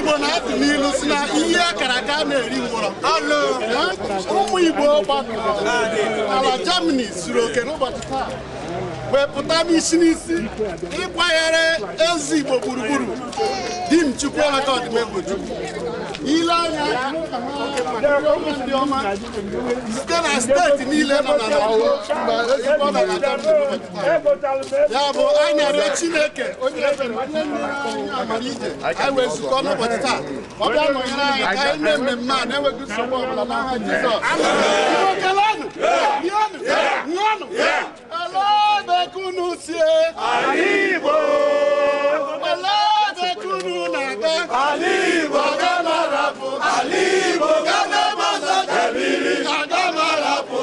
Igbo na-atụ n'ilu si na ihe akara aka na-eri ngwọrọ. Ụmụ Igbo gbakọrọ ala Germany zuru oke n'ụbọchị taa wepụta n'isi ịkwanyere Eze Igbo gburugburu di m Chukwuemeka Odumegwu Ojukwu. Ile anya ndị ọma site na steeti niile nọ na ya bụ anyarị Chineke onye ebere onye nyere anyị amarije anyị wee zukọ n'ụbọchị taa ọ bịa nọnyere anyị ka anyị mee mmemme a na-enweghị nsogbu ọbụla n'aha Jizọs. Kelenụ ṅụọnụ bekunu sie Igbo bekunu na-aga Igbo ga-amarapụ Igbo ga-na-agbaza kebiri aga-amarapụ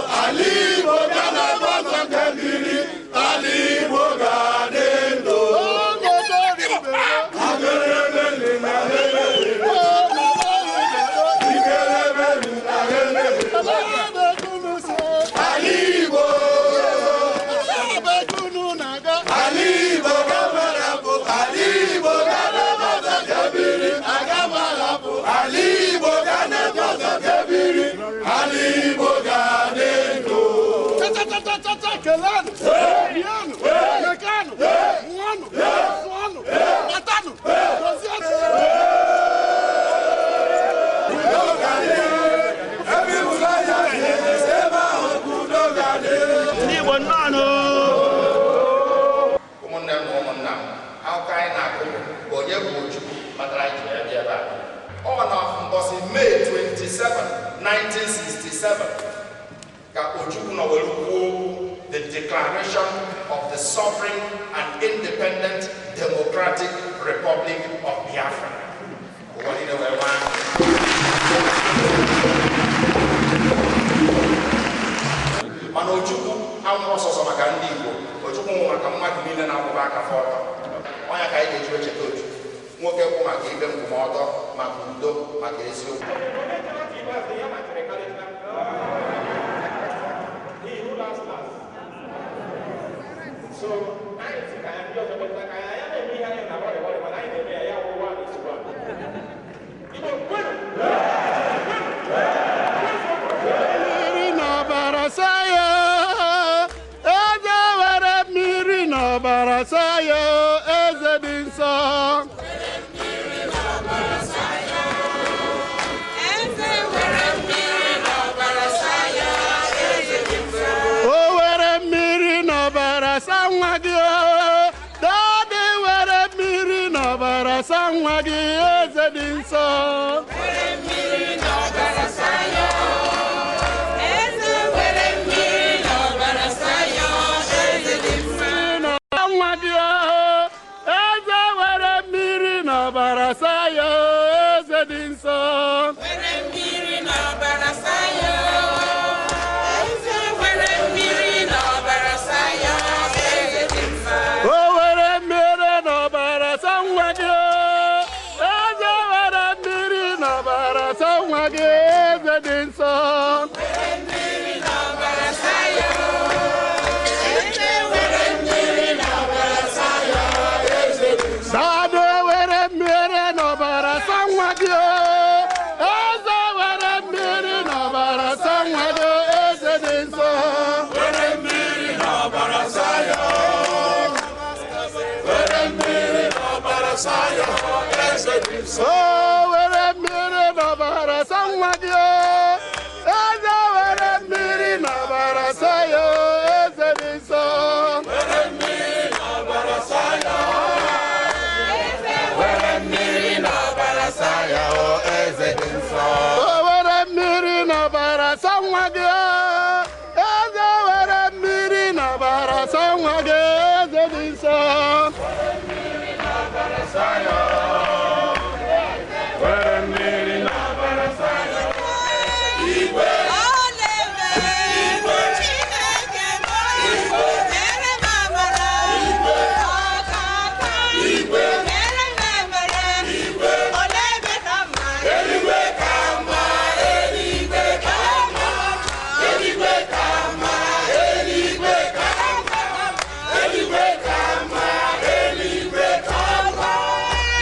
Igbo ga-na-agbaza kebiri Igbo ga-adị ndụ May 27, 1967, the Declaration of the Sovereign and Independent Democratic Republic of Biafra. Mana Ojukwu anwụrụ ọsọsọ maka ndị Igbo, Ojukwu nwụrụ maka mmadụ niile na-akwụba aka fọrọ. Onye ka anyị ga-eji echeta Ojukwu. Nwoke kwụ maka ibe ndụmọdụ, maka udo, maka eziokwu.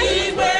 Igwe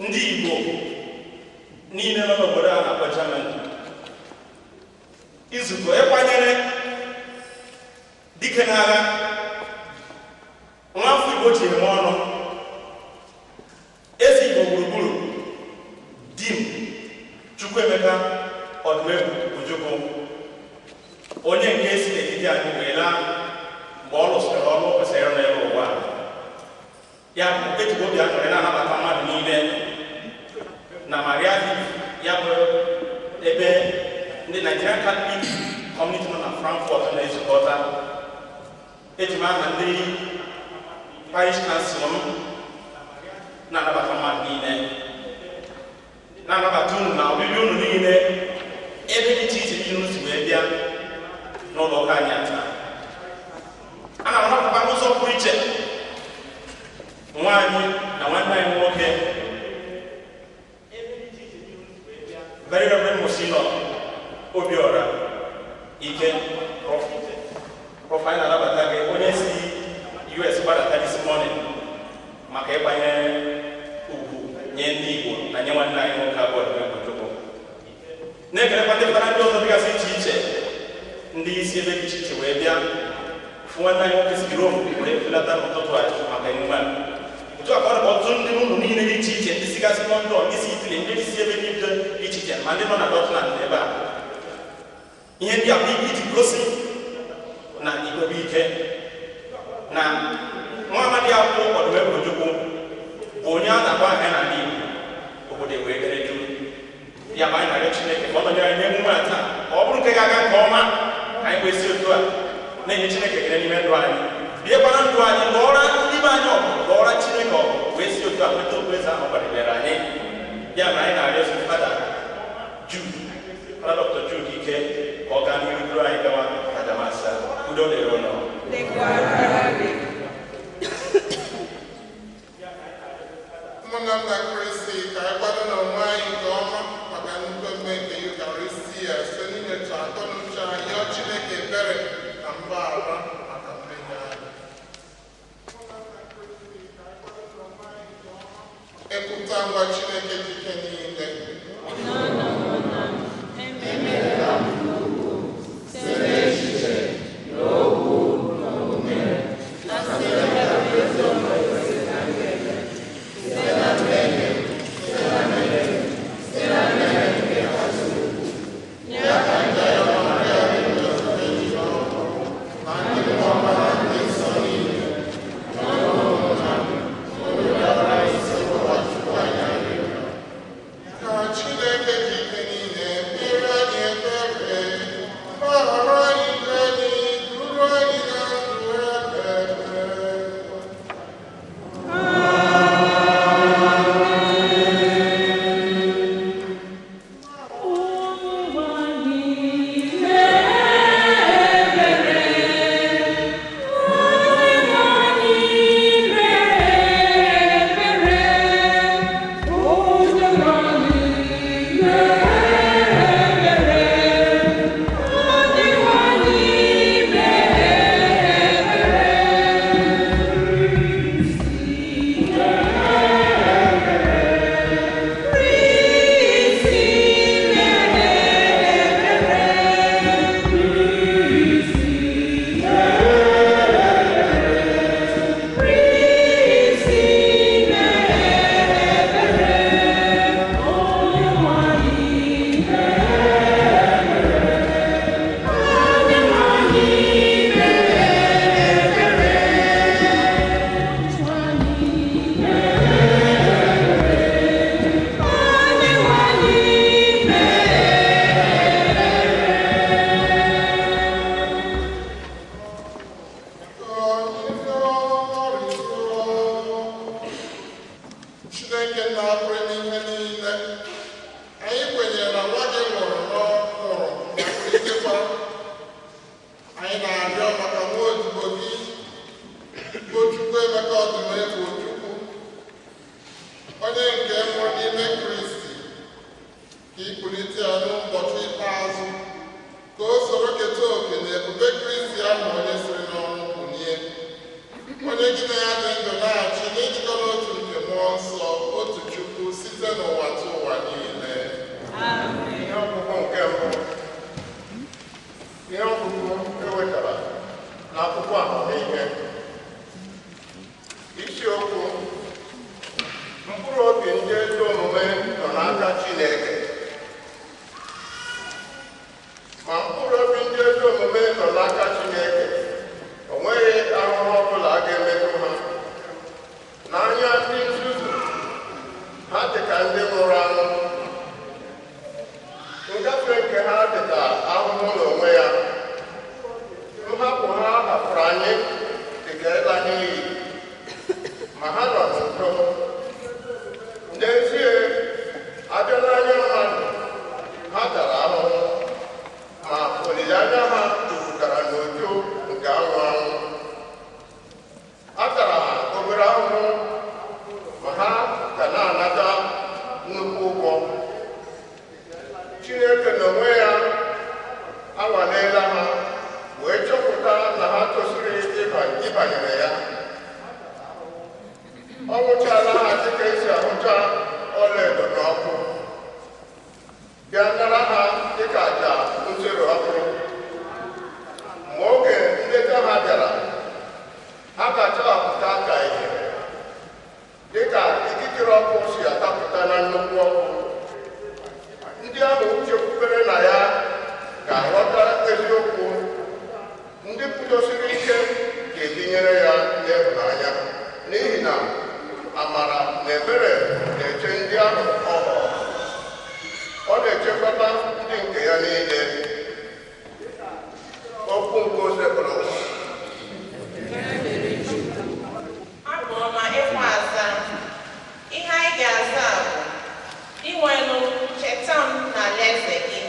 ndị Igbo niile nọ n'obodo a na-akpọ Germany izukọ ịkwanyere dike n'agha nwafọ Igbo ji eme ọnụ Eze Igbo gburugburu dim Chukwuemeka Odumegwu Ojukwu onye nke esi n'etiti anyị wee laa mgbe ọ lụsịrị ọrụ kwesịrị n'elu ụwa ya bụ ejibo obi aṅụrị na-anabata mmadụ niile na Maria ya bụ ebe ndị Nigerian Catholic community nọ na Frankfurt na-ezukọta eji m aha ndị parish council m na-anabata mmadụ niile na-anabata unu na ọbịbịa unu niile ebe dị iche iche unu si wee bịa n'ụlọ ụka anyị taa. Ana m anabata n'ụzọ pụrụ iche nwaanyị na nwanne anyị nwoke very reverend Monsignor Obiora Ike prọfaịl na-anabata gị onye si US gbadata this morning maka ịgbanye ugwu nye ndị Igbo na nye nwanne anyị nwoke abụọ Ojukwu na-ekelekwa ndị pụtara ndị ọzọ dịgasị iche iche ndị isi ebe dị iche iche wee bịa fụ nwanne anyị nwoke si Rome wee felata n'ụtụtụ a maka emume otu a ka ọ dịkwa ọtụtụ ndị ụlọ niile dị iche iche ndị sigasị London, ndị si Italy, ndị si ebe dị iche iche ma ndị nọ na Deutschland ebe a ihe ndị a bụ iji gosi na Igbo bụ ike na nwa amadi akwụ Odumegwu Ojukwu bụ onye a na-agba ahịa n'ala Igbo obodo wee gere duru ya ma anyị na-arịọ Chineke ka ọ nọnyere anyị n'emume a taa ka ọ bụrụ nke ga-aga nke ọma ka anyị kwesị otu a na-enye Chineke ekele n'ime ndụ anyị biekwana ndụ anyị lụọra ndị be anyị ọgụ lụọra Chineke ọgụ wee si otu a nweta okpueze ahụ kwadebere anyị ya ma anyị na-arịọ Fada Jude Fada Dr. Jude Ike ka ọ gaa n'ihu duru anyị gawa Adamasa udo dịrị ụlọ ụmụnna m na Kristi ka anyị kwado n'onwe anyị nke ọma maka mmemme nke Eucharistia site n'inyecha akọ na uche anyị yọọ Chineke ebere na mgbaghara maka mmehie anyị. Ekwupụta ngwa Chineke dị ike niile Chukwuemeka Odumegwu Ojukwu, onye nke nwụrụ n'ime Kristi, ka ịkpụlite ya n'ụbọchị ikpeazụ ka o soro keta oke na ebube Kristi ahụ onye siri n'ọnwụ kunie, onye gị na ya dị ndụ na-achị n'ijikọ n'otu nke mmụọ nsọ, otu Chukwu site n'ụwa tụ ụwa niile. Ihe ọgwụgwụ nke mbụ, ihe ọgwụgwụ ewetara n'akwụkwọ amamihe. Isiokwu: mkpụrụ obi ndị ezi omume nọ n'aka Chineke, ma mkpụrụ obi ndị ezi omume nọ n'aka Chineke, o nweghị ahụhụ ọbụla a ga-emetụ ha. N'anya ndị nzuzu, ha dị ka ndị nwụrụ anwụ, ngafe nke ha dị ka ahụhụ n'onwe ya. Nhapụ ha hapụrụ anyị dị ka ịla n'iyi, ma ha nọ n'udo. N'ezie, abịa n'anya mmadụ, ha tara ahụhụ, ma olileanya ha jupụtara n'udo nke anwụ anwụ. A tara ha obere ahụhụ, ma ha ga na-anata nnukwu ụgwọ. Chineke n'onwe ya anwalela ha wee chọpụta na ha tosiri ịbanyere ya. Ọ nwụchala ha dịka esi ahụcha ọlaedo n'ọkụ, bịa nara ha dịka àjà nsure ọkụ. Ma oge nleta ha bịara, ha ga-achọpụta ka ihe dịka ikikere ọkụ si atapụta na nnukwu ọkụ. Ndị ahụ chekwubere na ya ga-aghọta eziokwu, ndị kwudosiri ike ga-ebinyere ya n'ịhụnanya, n'ihi na amara na ebere na-eche ndị ahụ ọhụrụ. Ọ na-ewekọta ndị nke ya niile okwu nke osekpụrụ abụ ọma ịkwa aza ihe anyị ga-aza bụ inwenụ cheta m n'alaeze gị.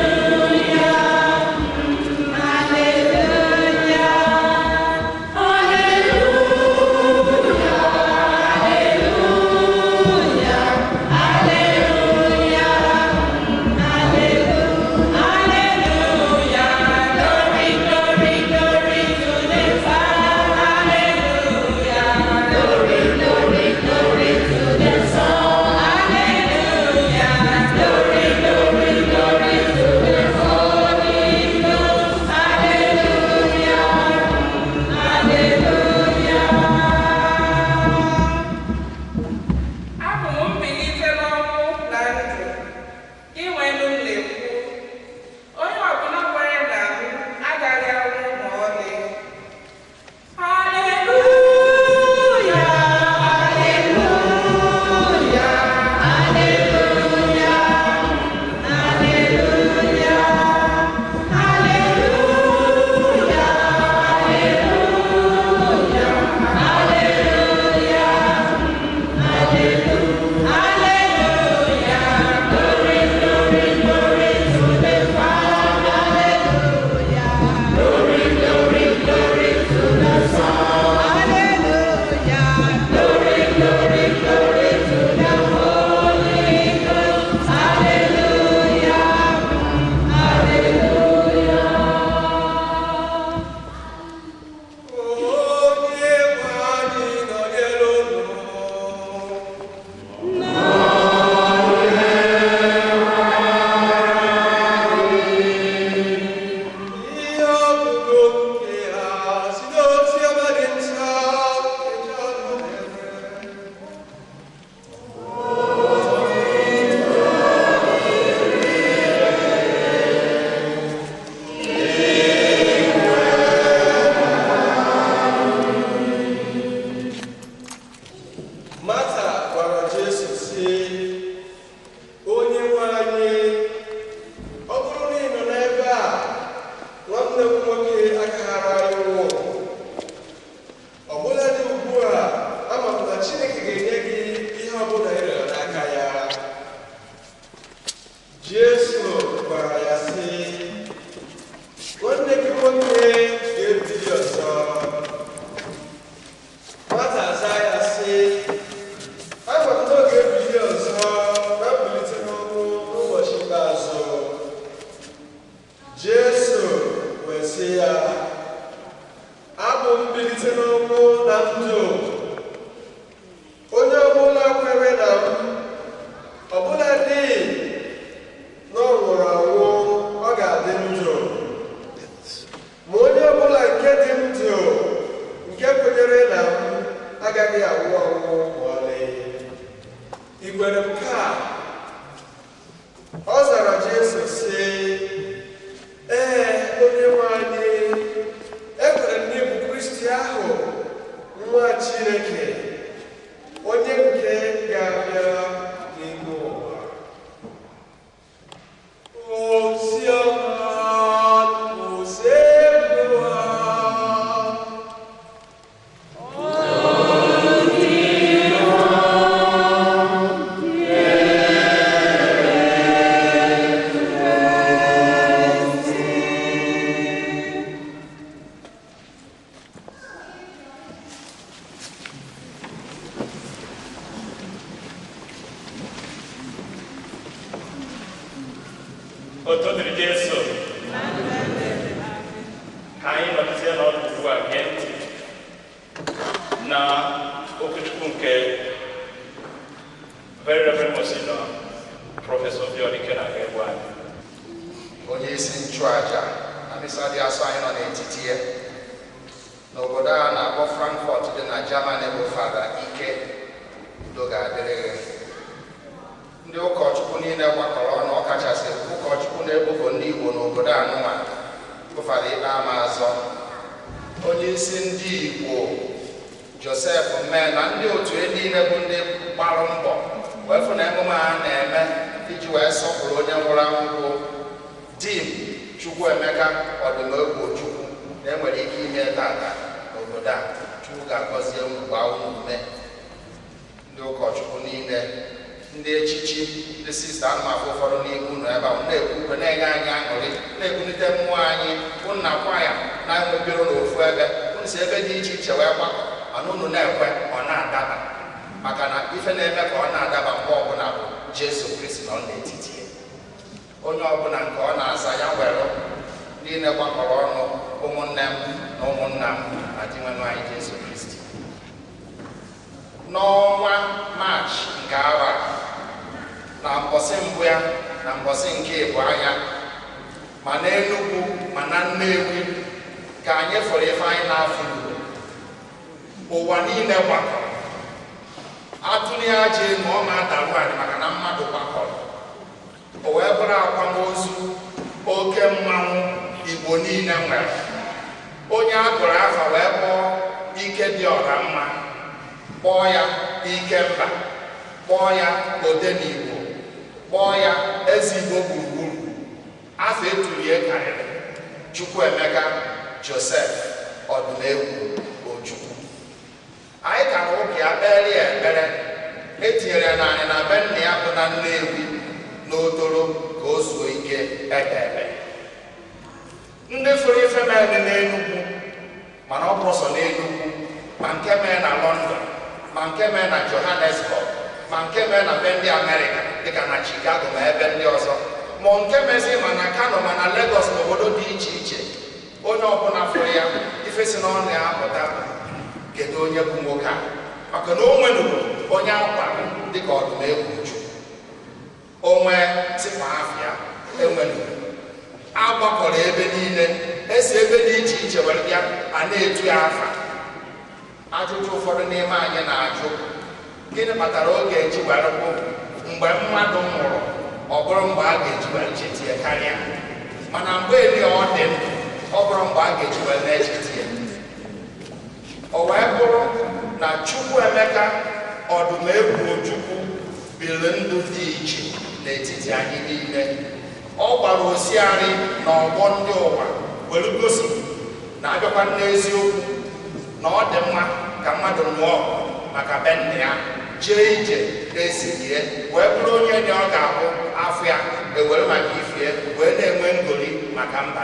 Hallelujah. mbilite n'ọnwụ na ndụ. Onye ọbụla kwere na m, ọbụla dị na ọ nwụrụ anwụ, ọ ga-adị ndụ. Ma onye ọbụla nke dị ndụ, nke kwenyere na m, agaghị anwụ anwụ ma ọlị. I kwere nke a? Ọ zara Jesu sị, ee, Onyenwe anyị, ekwere m na ị bụ Kristi ahụ, nwa Chineke, onye nke ga-abịa n'ime ụwa. Oziọma, oziọma. Otu dịrị Jesu ka anyị nọdụzie n'ọdụ ugbu a gee ntị na okwuchukwu nke very reverend Monsignor Prọfesọ Ike na-aga egwu anyị. onye isi nchụaja na misa dị asọ anyị nọ n'etiti ya n'obodo a na-akpọ Frankfurt dị na Germany bụ Fada Ike udo ga-adịrị. Ndị ụkọchukwu niile gbakọrọ ọnụ, ọkachasị ụkọchukwu na-ebubo ndị Igbo n'obodo anụnwa bụ Fada Ikemba, onye isi ndị Igbo Joseph Mmeh na ndị otu niile bụ ndị gbara mbọ wee fụ na emume a na-eme iji wee sọpụrụ onye nwụrụ anwụ bụ Dim Chukwuemeka Odumegwu Ojukwu na-enwere ike ime tata n'obodo a. Chukwu ga-agọzie mgbe ume ndị ụkọchukwu niile, ndị echichi, ndị sista anụmafụ ụfọdụ n'ihu nọ ebe ahụ na-ekwu ukwe, na-enye anyị aṅụrị, na-ebulite mmụọ anyị. Unu na-akwa ya na-enwebiro n'ofu ebe, unu si ebe dị iche iche wee gbakọ, mana unu na-ekwe ọ na-adaba, maka na ife na-eme ka ọ na-adaba mgbe ọbụla bụ Jesu Kristi nọ n'etiti ya. Onye ọbụla nke ọ na-asa ya were niile gbakọrọ ọnụ, ụmụnne m na ụmụnna m na di nwenụ anyị Jesu Kristi. N'ọnwa Maachị nke arọ a, na mbọsị mbụ ya na mbọsị nke ịbụ anya, ma n'Enugu ma na Nnewi, ka anyị fọrọ ife anyị na-afụ ụwa niile gbakọrọ. Atụrụ ya aja ma ọ ma adarụ anyị maka na mmadụ gbakọrọ. O wee bụrụ akwamozu oke mmanwụ Igbo niile nwere. Onye a gụrụ afa wee kpọọ Ike dị ọra mma, kpọọ ya Ikemba, kpọọ ya Odenigbo, kpọọ ya Eze Igbo gburugburu. Afọ etulie karịrị Chukwuemeka Joseph Odumegwu Ojukwu. Anyị ka na ụka ya kpere ya ekpere, etinyere ya naanị na be nna ya bụ na Nnewi n'Otoro ka o zuo ike ekpere. Ndị fụrụ ife mere n'Enugu, mana ọ bụrụ sọ n'Enugu, ma nke mere na London, ma nke mere na Johannesburg, ma nke mere na be ndị Amerịka dịka na Chicago ma ebe ndị ọzọ, ma nke mezi ma na Kano ma na Lagos na obodo dị iche iche. Onye ọbụla fụrụ ya ife si n'ọnụ ya apụta, kedu onye bụ nwoke a? Maka na o nwenuru onye akwa dịka Odumegwu Ojukwu, onwe tikwa afịa enwenuru. Agbakọrọ ebe niile, esi ebe dị iche iche were bịa a na-etu ya afa. Ajụjụ ụfọdụ n'ime anyị na-ajụ, gịnị kpatara oge eji were bụ mgbe mmadụ nwụrụ ọ bụrụ mgbe a ga-eji were cheti ya karịa, mana mgbe eli ọ dị ndụ ọ bụrụ mgbe a ga-eji were na-echeti ya. O wee bụrụ na Chukwuemeka Odumegwu Ojukwu biri ndụ dị iche n'etiti anyị niile. Ọ gbara osiari na ọgbọ ndị ụwa were gosi na abịakwa n'eziokwu na ọ dị mma ka mmadụ nwụọ maka be nna ya, jee ije ezilie, wee bụrụ onye dị ọ ga-abụ afọ ya ewere maka ifie wee na-enwe ngoli maka mba.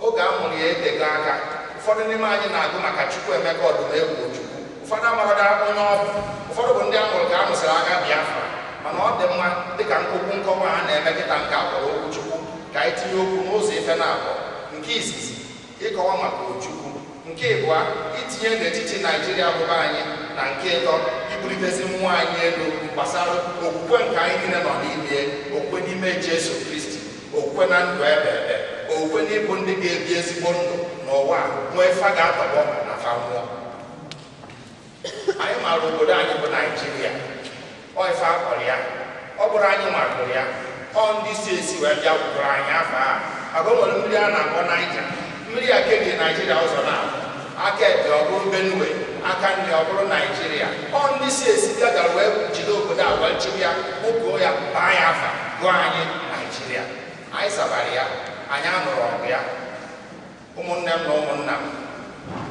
Oge a mụrụ ya etego aka, ụfọdụ n'ime anyị na-agụ maka Chukwuemeka Odumegwu Ojukwu. Ụfọdụ amaghọda onye ọ bụ, ụfọdụ bụ ndị a mụrụ ka a mụsịrị agha Biafra. Mana ọ dị mma dịka nkwukwu nkọwa ha na-eme kịta nke akpọrọ okwu Chukwu, ka anyị tinye okwu n'ụzọ ife na-abụọ. Nke izizi ịkọwa maka Ojukwu, nke ịbụa itinye n'etiti Naijiria bụba anyị, na nke ịtọ ibulitezi mmụọ anyị elu gbasara okwukwe nke anyị niile nọ n'ime, okwukwe n'ime Jesu Kristi, okwukwe na ndụ ebe ebe, okwukwe n'ịbụ ndị ga-ebi ezigbo ndụ n'ụwa nwee ife a ga-atọgbọ na fa mmụọ. Anyị maara obodo anyị bụ Naijiria, ọ ife akpọrọ ya, ọ bụrụ anyị nwagoro ya, ọ ndị si esi wee bịa gwụrụ anyị afọ a. Agụ nwere mmiri a na-akpọ Naija, mmiri a kerie Naijiria ụzọ na-abụ, aka ekpe ọ bụrụ Benue, aka nri ọ bụrụ Naijiria. Ọ ndị si esi bịa gara wee jide obodo a wee chịrị ya, kpụkọọ ya, baa ya afa, gụọ anyị Naijiria. Anyị sabara ya, anyị anụrụ ọgụ ya. Ụmụnne m na ụmụnna m,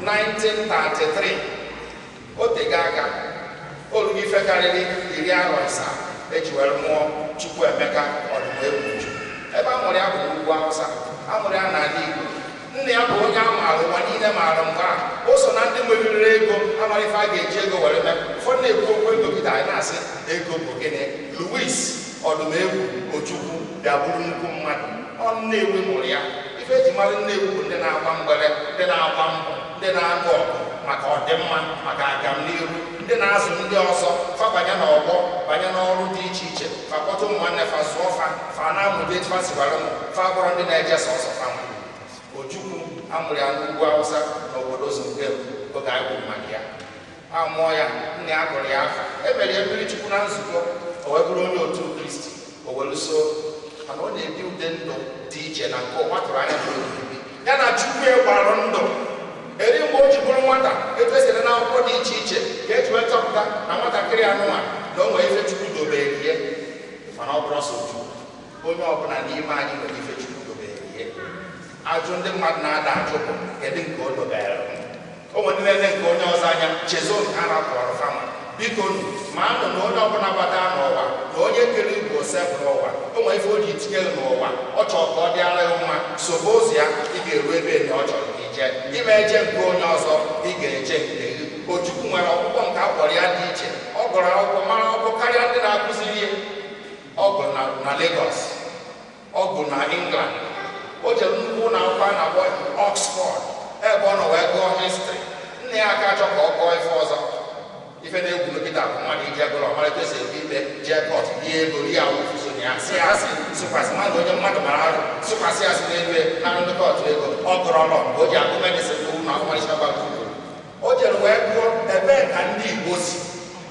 1933 o tego aka, olugo ife karịrị 70 eji were mụọ Chukwuemeka Odumegwu Ojukwu. Ebe a mụrụ ya bụ n'ugwu Hausa, a mụrụ ya n'ala Igbo. Nne ya bụ onye a maara, ụwa niile maara mgbe a. O so na ndị meriri ego, amara ife a ga-eji ego were mee. Ụfọdụ na-ekwu okwu ego gide anyị na-asị ego bụ gịnị? Louis Odumegwu Ojukwu bịa bụrụ nnukwu mmadụ. Ọ Nnewi mụrụ ya. Ife eji mara Nnewi bụ ndị na-agba mgbere, ndị na-agba mbọ, ndị na-agụ ọgụ maka ọdịmma, maka agamnihu, ndị na-azụ ndị ọzọ, fa banye n'ọgbọ, banye n'ọrụ dị iche iche, fa kpọta ụmụnne fa zụọ fa na-amụta etu fa siwara ụmụ, fa bụrụ ndị na-eje sọsọ fa nwụ. Ojukwu amụrụ ya n'ugwu Hausa n'obodo Zungeru oge anyị kwuru maka ya. A mụọ ya, nne ya gụrụ ya afa, e mere ya mmiri Chukwu na nzukọ, o wee bụrụ onye otu Kristi, o were so, mana ọ na-ebi ụdị ndụ dị iche na nke ụwa tụrụ anya n'obibi ya na Chukwu gbara ndụ. Eri mgbe o ji bụrụ nwata, etu esere n'akwụkwọ dị iche iche ka eji wee chọpụta na nwatakịrị anụnwa na o nwere ife Chukwu dobere ihe, mana ọ bụrụ ọsọ Chukwu. Onye ọbụla n'ime anyị nwere ife Chukwu dobere ihe. Ajụ ndị mmadụ na-ada ajụ bụ kedu nke o dobere. O nwere ndị na-ele nke onye ọzọ anya, chezo nke a rapụrụ fama. Biko ma ndụ na onye ọbụla gbata n'ụwa na onye kere Igbo sepụrụ ụwa, o nwere ife o ji tinye n'ụwa, ọ chọrọ ka ọ dịara ya mma, sobe ụzọ ya, ị ga-eru ebe ọ chọrọ ka ije. Ime eje nke onye ọzọ, ị ga-eje nke gị. Ojukwu nwere ọgwụgwọ nke akpọrọ ya dị iche. Ọ gụrụ akwụkwọ mara akwụkwọ karịa ndị na-akụziri ihe. Ọ gụrụ na Lagos, ọ gụrụ na England, o jere nnukwu ụlọ akwụkwọ a na-akpọ Oxford, ebe ọ nọ wee gụọ histrị. Nne ya aka achọ ka ọ gụọ ife ọzọ. Ife na-egwu n'ogide bụ mmadụ ije gụrụ ọmarịta esi ebu ikpe jee kọt rie ego rie awụfu so na ya si asị sụkwasị mmadụ onye mmadụ mara arụ sụkwasị asị n'elu na ndị kọtụ ego. Ọ gụrụ ọlọ mgbe o ji agụ medịsịn bụ na ọmarịcha gbagogo. O jere wee gụọ ebee ka ndị Igbo si,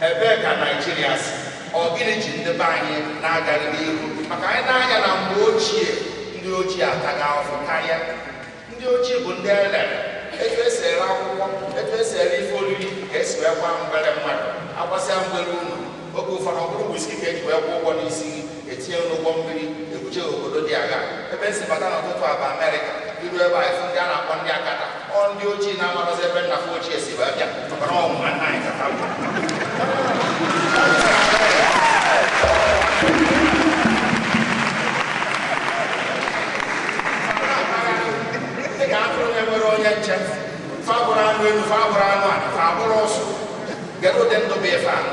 ebee ka Naijiria si, ọ gịnị ji ndị be anyị na-agaghị n'ihu. Maka anyị na-anya na mgbe ochie, ndị ochie ataghị ahụhụ karịa. Ndị ochie bụ ndị elere, etu esi ere akwụkwọ, etu esi ere ife oriri ka esi wee gwa mgbere mmadụ, agbasịa mgbere unu. Oge ụfọdụ ọ bụrụ wiski ka eji wee kwụ ụgwọ n'isi gị, etinye n'ụgbọ mmiri, ebuche obodo dị agha. Ebe esi bata n'ụtụtụ aba Amerịka, iru ebe a ifu ndị a na-akpọ ndị akata, ọ ndị ochie na-amarozi ebe nna ochie si wee bịa, ọbara ọmụma nna anyị kata bụ. Dịka atụrụ na-enwere onye nche, fa bụrụ anụ elu, fa bụrụ anụ ala, fa bụrụ ụsụ, gere ụdị ndụ bụ ife anụ.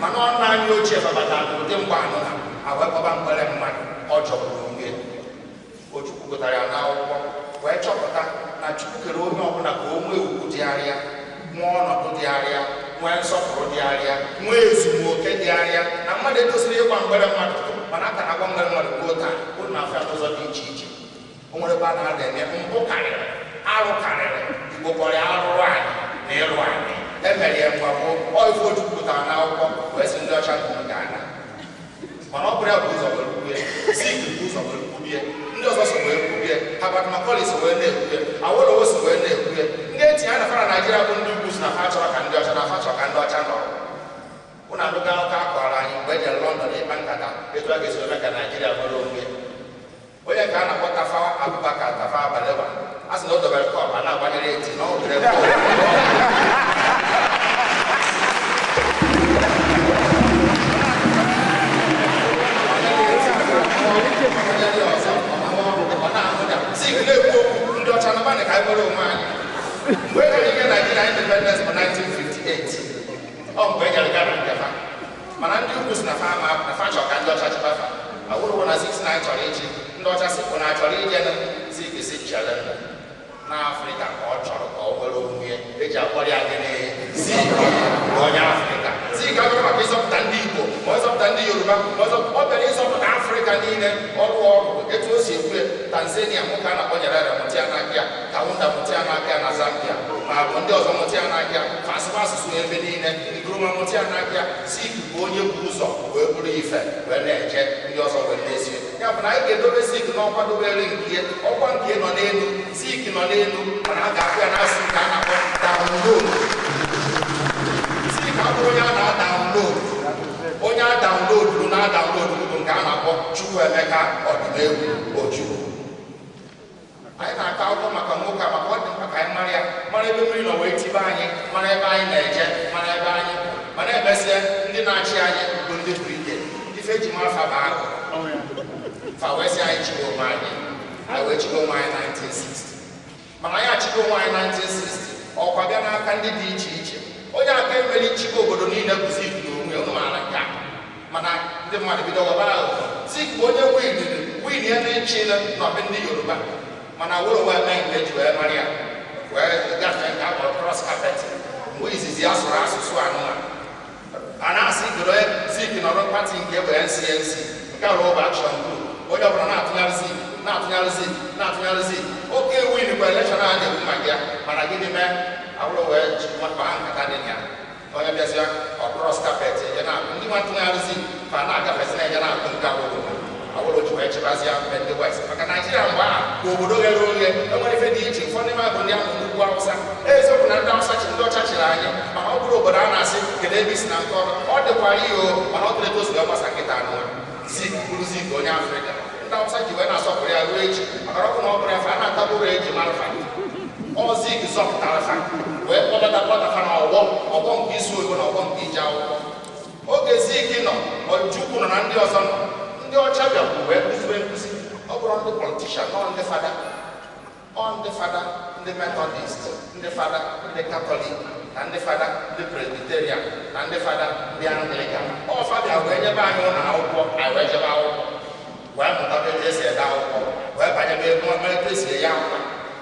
Mana ọ nna anyị ochie fabata ụdị mgbe anụ ha, awekpọba mgbere mmadụ, ọ chọpụrụ onwe. Ojukwu gụtara ya n'akwụkwọ wee chọpụta na Chukwu kere onye ọbụla ka o nwee ugwu dịgharịa, nwee ọnọdụ dịgharịa, nwee nsọpụrụ dịgharịa, nwee ezumike dịgharịa, na mmadụ etosiri ịgwa mgbere mmadụ, mana aka na-agwa mgbere mmadụ ruo taa ụlọ na-afịa n'ụzọ dị iche iche. O nwere ebe a na-ada eme mpụ karịrị, arụ karịrị. Igbo kpọrọ ya arụrụ anyị na ịrụ anyị. Emere ya mgbagbo, ọ ife Ojukwu pụtara n'akwụkwọ wee sị ndị ọcha dụrụ ga-ana. Mana ọ bụrụ ya bụ ụzọ were kwubie, Zik bụ ụzọ were kwubie, ndị ọzọ so wee kwubie, Herbert Macaulay so wee na-ekwubie, Awolowo so wee na-ekwubie. Ndị etinye a na-afa na Naịjirịa bụ ndị ugwu si na fa chọrọ ka ndị ọcha na fa chọrọ ka ndị ọcha nọrọ. Ụnụ anụgo akụkọ a kọrọ anyị mgbe e jere London ịkpa nkata etu a ga-esi eme ka Naịjirịa nwere onwe. Onye ka a na-akpọ Tafawa Abubakar Tafawa Balewa, a sị na o dobere kọp a na-agbanyere eti na ọ were Zik na-ekwu okwu ndị ọcha na mmadụ ka anyị nwere onwe anyị. Mgbe e jere ike Nigeria independence bụ 1958, ọ mgbe e jere Ghana ndefa, mana ndị ugwu si na fa chọrọ ka ndị ọcha chịbafa. Awolowo na Zik na anyị chọrọ iji, ndị ọcha si bụ na achọrọ ije Zik si chere. n'Afrịka ka ọ chọrọ ka ọ nwere onwe eji akpọrọ ya gịnị Zik onye Afrịka. Zik agụrụ maka ịzọpụta ndị Igbo ma ịzọpụta ndị Yoruba ọ bịara ịzọpụta Afrịka niile ọrụ etu o si ekwu Tanzania nwoke a na-akpọnyere ya mụta ya n'aka ya, Kaunda mụta ya n'aka ya na Zambia, ma bụ ndị ọzọ mụta ya n'aka ya, fasịkwa asụsụ ebe niile, Nkrumah mụta ya n'aka ya. Zik bụ onye bụ ụzọ wee bụrụ ife wee na-eje ndị ọzọ wee na-esie. Ya bụ na anyị ga-edobe Zik n'ọkwa dobere nke ọkwa nke nọ n'elu. Zik nọ n'elu mana a ga-akpụ ya n'asị nke a na-akpọ daunlod. Zik abụrụ onye a na-adaunlod. Onye a daunloduru na-adaunlod bụ nke a na-akpọ Chukwuemeka Odumegwu Ojukwu. Anyị na-akọ akwụkwọ maka nwoke a maka ọ dị mkpa ka anyị mara ya, mara ebe mmiri nọ wee tibe anyị, mara ebe anyị na-eje, mara ebe anyị bụ, mana emesie ndị na-achị anyị bụ ndị Britain. Ife eji mara fa bụ agụ fa wee sị anyị chịrị onwe anyị wee chịrị onwe anyị 1960. Mana anyị achịkwa onwe anyị 1960 ọkwa bịa n'aka ndị dị iche iche. Onye aka emeri nchịkwa obodo niile bụ Zik n'onwe ụnụ maara nke a, mana ndị mmadụ bido ghọba aghụghọ. Zik bụ onye win ya na-echile n'ọbị ndị Yoruba, mana were wee mee nke eji wee mara ya wee gafee nke akpọrọ cross carpet. Mgbe izizi ya sụrụ asụsụ anụmanụ a na-asị goro Zik nọrọ pati nke bụ NCNC nke arụ ụba action group. Onye ọbụla na-atụnyere Zik na-atụnyere Zik na-atụnyere Zik. Oke win bụ elekshọn a na-ekwu maka ya, mana gịnị mee abụrụ wee ji mkpa nkata dị ya. Onye bịazịa ọ cross carpet eje na-akụ ndị nwa ntụnyere Zik fa na-agafesi na-eje na-akụ nke awụrụ ji wee chebazịa mbe ndị West. Maka Naijiria mgbe ahụ bụ obodo ghere oghe, enwere ife dị iche. Ụfọdụ n'ime bụ ndị ahụ n'ugwu Awụsa. Eziokwu na ndị Awụsa chi ndị ọcha chịrị anyị, mana ọ bụrụ obodo a na-asị kedu ebe isi na nke ọrụ ọ dịkwa ihe o, mana ọ tụrụ etu o si wee gbasa nkịta anụ Zik bụrụ Zik onye Afrịka. Ndị Awụsa ji wee na-asọpụrụ ya ruo echi, maka ọ bụ na ọ bụrụ ya fa a na-atabụrụ eji mara fa. Ọ Zik zọpụtara fa wee kpọbata fa na ọgbọ nke isi oyibo na ọgbọ nke ije akwụkwọ. Oge Zik nọ, Ojukwu nọ na ndị ọzọ nọ, ndị ọcha bịakwu wee kụziwe nkụzi. Ọ bụrụ ndị politishan nọ ndị fada, ndị Methodist, ndị fada ndị Katọlik, na ndị fada ndị Presbyterian, na ndị fada ndị Anglican. Ọ fada wee nyebe anyị ụlọ akwụkwọ, anyị wee jebe akwụkwọ wee mụtaba etu esi ede akwụkwọ, wee banyebe ebe etu esi eyi akwa.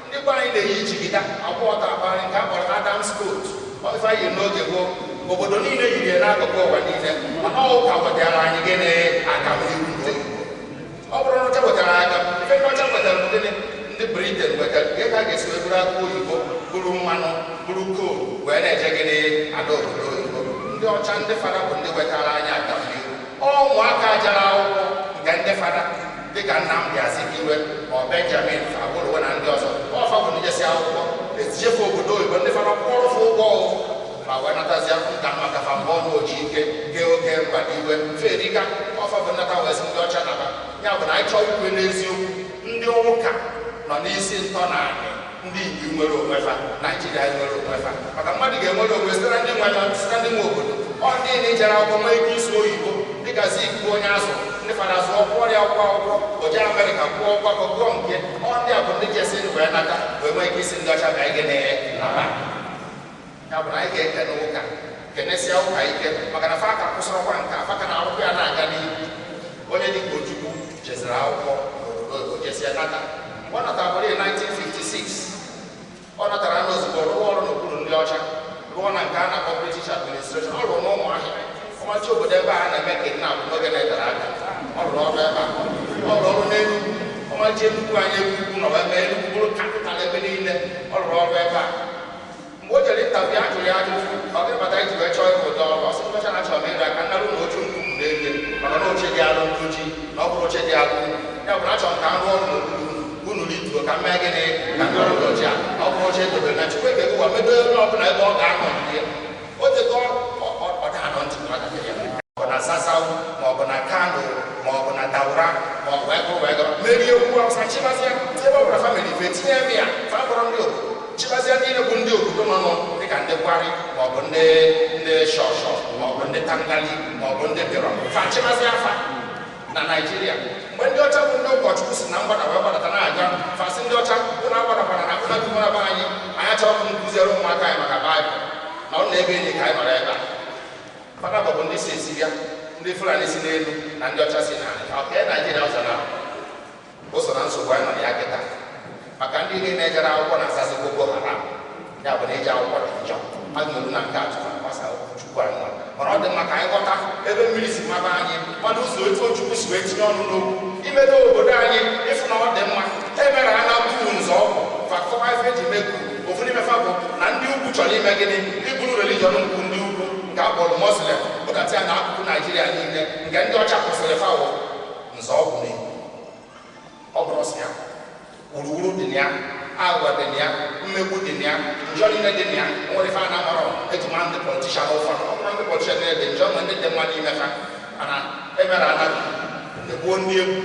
Ndị be anyị na-eyi jigida akwa ọta akparị nke a kpọrọ Adam's coat. Ife anyị n'oge gboo obodo niile yiri ya n'akụkụ ụwa niile, mana ọ ụka wetara anyị gịnị agamnihu n'oyibo. Ọ bụrụ na ọcha wetara aga ife ndị ọcha wetara bụ gịnị ndị Britain wetara nke ka ga-esi wee bụrụ akụ oyibo, bụrụ mmanụ, bụrụ kool wee na-eje gịnị ada obodo oyibo. Ndị ọcha ndị fada bụ ndị wetara anyị agamnihu. Ụmụaka jara akwụkwọ nke ndị fada dịka Nnamdi Azikiwe ma ọ Benjamin Fagboruwe na ndị ọzọ ọfa bụ ndị jesi akwụkwọ etijefe obodo oyibo. Ndị fada kwụrụ ụfụ ụgwọ ma wee natazia nka maka fa mbọ n'oji ike gee oke mgbadiwe ferika ọfa bụ nnata wee sị ndị ọcha naba. Ya bụ na anyị chọọ ikwe n'eziokwu, ndị ụka nọ n'isi ntọ na anị ndị Igbo nwere onwe fa, Naijiria nwere onwe fa. Maka mmadụ ga-enwere onwe site na ndị nwe obodo. Ọ ndị na-ejere akwụkwọ nwee ike isi oyibo dịka Zik bụ onye azụ, ndị fada zụọ kwụọ ya akwụkwọ oje Amerịka kwụọ ọgbakọ gụọ nke ọ ndị a bụ ndị jesi wee nata wee nwee ike isi ndị ọcha bịa ige na ya bụ na anyị ga-ekene ụka kenesịa ụka ike maka na fa aka kwụsịrọkwa nke a faka na akwụkwọ ya na-aga n'ihu. Onye dịka Ojukwu jeziri akwụkwọ ojesia nata. Ọ natara bụrụ 1956 ọ natara n'ozugbo rụọ ọrụ n'okpuru ndị ọcha, rụọ na nke a na-akpọ British administration. Ọ rụrụ n'Ụmụahịa, ọmachi obodo ebe a na-eme kidnap n'oge na-etere aka. Ọ rụrụ ọrụ ebe a, ọ rụrụ ọrụ n'Enugu, ọmachi Enugu anyị egwugwu nọ ebe Enugu bụrụ kapital ebe niile. Ọ rụrụ ọrụ ebe a. Mgbe o jere ntabi a jụrụ ya ajụjụ ọ gịbata iji wee chọọ ịrụ ụdọ ọrụ ọsị ndocha na-achọ m ịrụ aka nnarụ na oche nkuku n'elu maka na oche dị alụ nkuchi na ọ bụrụ oche dị alụ. Ya bụ na achọrọ m ka m rụọ ọrụ n'okpuru unu lituo ka m mee gịnị ka ndị ọrụ oche a ọ bụrụ oche dobere na Chukwu eke ụwa medo onye ọbụla ebe ọ ga-anọ ndị o tego ọdanọ ntị ya ọ na Zazawu ma ọ bụ na Kano ma ọ bụ na Daura ma ọ bụ wee gụrụ merie okwu Awụsa chibazịa ebe ọ bụla famili ife tinye eme ya fa kpọrọ ndị obodo chibazịa niile bụ ndị obodo nọ nọ dịka ndị Gwari maọbụ ndị Shọshọ maọbụ ndị Tangali maọbụ ndị Bịrọ fa chibazịa afa na Naijiria. Mgbe ndị ọcha bụ ndị ụkọchukwu si na mgbada wee gbadata na-aga fasị ndị ọcha bụ na agbadakwara na akụna jumara be anyị achọrọ m nkụziere ụmụaka anyị maka Baịbụl na ọ na-ebe enyi ka anyị nọrọ ebe a. Fada bụ ndị si Siria, ndị Fulani si n'elu na ndị ọcha si n'ala. Ọka Naijiria ụzọ na o so na nsogbu anyị nọ ya kịta maka ndị niile ejere akwụkwọ na-asazi Boko Haram ya bụ na eji akwụkwọ dị njọ a ga-eru na nke atụ gbasa Chukwu anyị nwa mana ọ dị mma ka anyị ghọta ebe mmiri si maba anyị mana ụzọ etu Chukwu si wee tinye ọnụ n'okwu imedo obodo anyị ịfụ na ọ dị mma emere ha na buru nzọọkwụ fakọwa ife eji megbu ofu n'ime fa bụ na ndị ugwu chọrọ ime gịnị iburu religion nkwu ndị ugwu nke a kpọrọ Muslim bụdata ya na akụkụ Naijiria niile nke ndị ọcha kwụsịrị fawụ nzọọkwụ n'ihu ọ bụrụ sị ya gburugburu dị na ya agwa dị na ya mmegbu dị na ya njọ niile dị na ya nwere ife a na-amarọ eji ma ndị politishan ụfọdụ ọ bụrụ ndị politishan na-ede njọ nwe ndị dị mma n'ime ha mana emere anaghị egbuo ndị egwu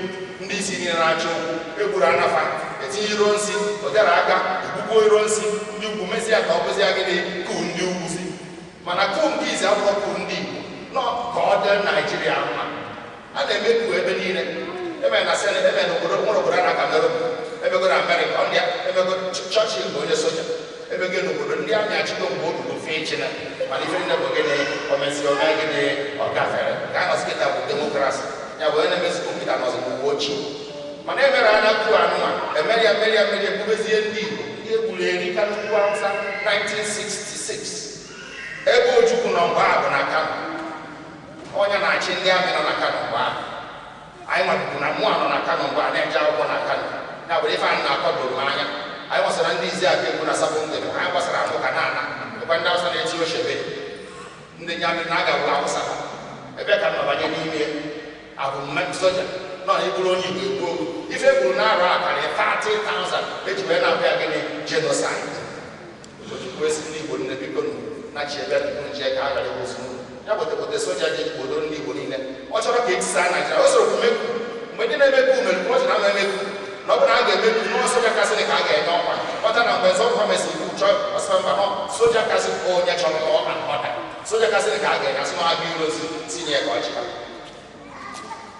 ndị isi niile na-achọ okwu egburu anafa etinye iro nsi odere aka egbugbuo iro nsi ndị ugwu mezi ya ka ọ bụzi ya gịnị kuu ndị ugwu si mana kuu nke izi abụọ kuu ndị Igbo nọ ka ọ dị Naijiria mma a na-eme kuu ebe niile eme na Senegal eme n'obodo nwere obodo a na Cameroon emego na Amerịka ndị emego Churchill bụ onye soja emego n'obodo ndị amị achịgo mgbe o ruru fee China mana ife niile bụ gịnị omesi ome gịnị ọ gafere ka a nọzi kịta bụ demokrasi ya bụ onye na-emezi kọmputa n'ọzọ mgbe ochie mana emere anya kuu anụnwa emeri ebubezie ndị Igbo ndị egburu eri ka nnukwu Hausa 1966 ebe Ojukwu nọ mgbe ahụ bụ na Kano onye na-achị ndị amị nọ na Kano mgbe ahụ anyị nwabụrụ na mmụọ nọ na Kano mgbe a na-eje akwụkwọ na Kano ya bụ ife anyị na-akọdoro m anya anyị gbasara ndị izi aka egwu na sabọndịrị anyị gbasara mbụ ka na-ana ekwe ndị Hausa na-eti ochebe ndị nyamị na-agagbu Hausa ebe ka nọ banye n'ime abụ mmadụ soja nọ na eburu onye Igbo egbu ogu ife egburu na-arụ akarị 30,000 eji wee na-abịa gịnị genocide Ojukwu esi ndị Igbo nne biko na chi ebe nje ka a gara ozu ya botepote soja ji obodo ndị Igbo niile ọ chọrọ ka etisa Naịjirịa o soro mekwu mgbe ndị na-emekwu umekwu ọ ji na emekwu na ọ bụ na a ga-emekwu n'ụlọ soja kasịrị ka a ga-enye ọkwa ọta na mgbe nzọpụta mesịrị ikwu chọọ ọsịra mba nọ soja kasị onye chọrọ ọkwa ọta soja kasịrị ka a ga-enye asị na aga irozi tinye ka ọ chịka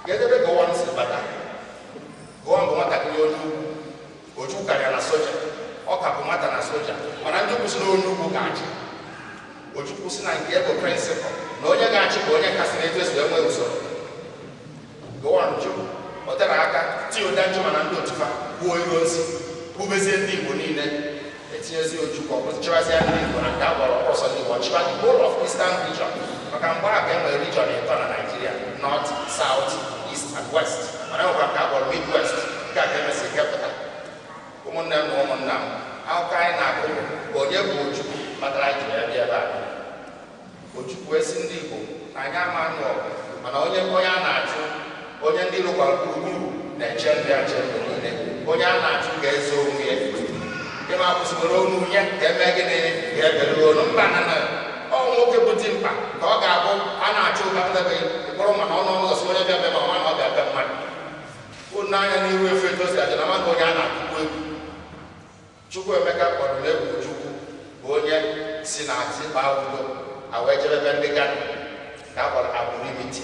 ga-edebe Gowon si bata Gowon bụ nwatakịrị onye ugwu Ojukwu karịa na soja ọ ka bụ nwata na soja mana ndị ugwu si na onye ugwu ga-achị Ojukwu si na nke bụ prịnsịpal na onye ga-achị bụ onye kasị na-etu esi enwe usoro Gowon jụrụ o tere aka tioda njụma na ndị otufa gbuo iro ozi bubezie ndị Igbo niile etinyezi Ojukwu ọ bụzi chịbazie ndị Igbo na nke a gbọrọ ọsọ ndị Igbo chịba the whole of Eastern region maka mgbe a ga-enwe region ịtọ na Nigeria North, South, East and West mana enwekwa nke a gbọrọ Midwest nke a ga-emesi kepụta ụmụnne m na ụmụnna m akụkọ anyị na-akụ bụ onye bụ Ojukwu kpatara anyị ji bịa ebe a Ojukwu esi ndị Igbo na anyị ama anụ ọgụ mana onye a na-achụ onye ndị rụkwara gburugburu na-eche ndị ache mgbe niile onye a na-achụ ga-ezo onwe ya ịma kwụsịgoro onu nye ka eme gịnị ga-ebere onu mba na ọ nwoke bụ dimkpa ka ọ ga-abụ a na-achụ ụgadebeghị ịkpọrọ mana ọnụ ọnụ ọsọ onye bịa bịa ma ọ ga-abịa mmadụ unu anya n'ihu efe dozi aja na mmadụ onye a na-akụkwu egwu Chukwuemeka Odumegwu Ojukwu bụ onye si na atịkpa udo a wee jebebe ndị Gana ka a kpọrọ abụrimiti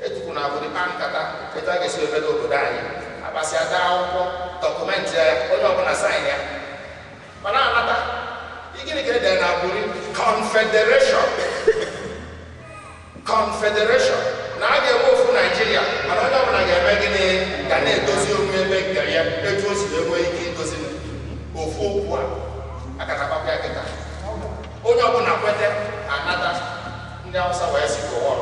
etukwu na abụrịkpa nkata etu a ga-esi ebe n'obodo anyị akpasịa daa akwụkwọ dọkụmentị ya onye ọbụla saịn ya mana anata gịnị ka edere na abụri confederation na a ga-enwe ofu Naijiria mana onye ọbụla ga-eme gịnị ga na-edozi onwe ebe nke ya etu o si enwe ike idozi ofu okwu a akatakpakwa ya kịta onye ọbụla kwete anata ndị Hausa wee si Gowon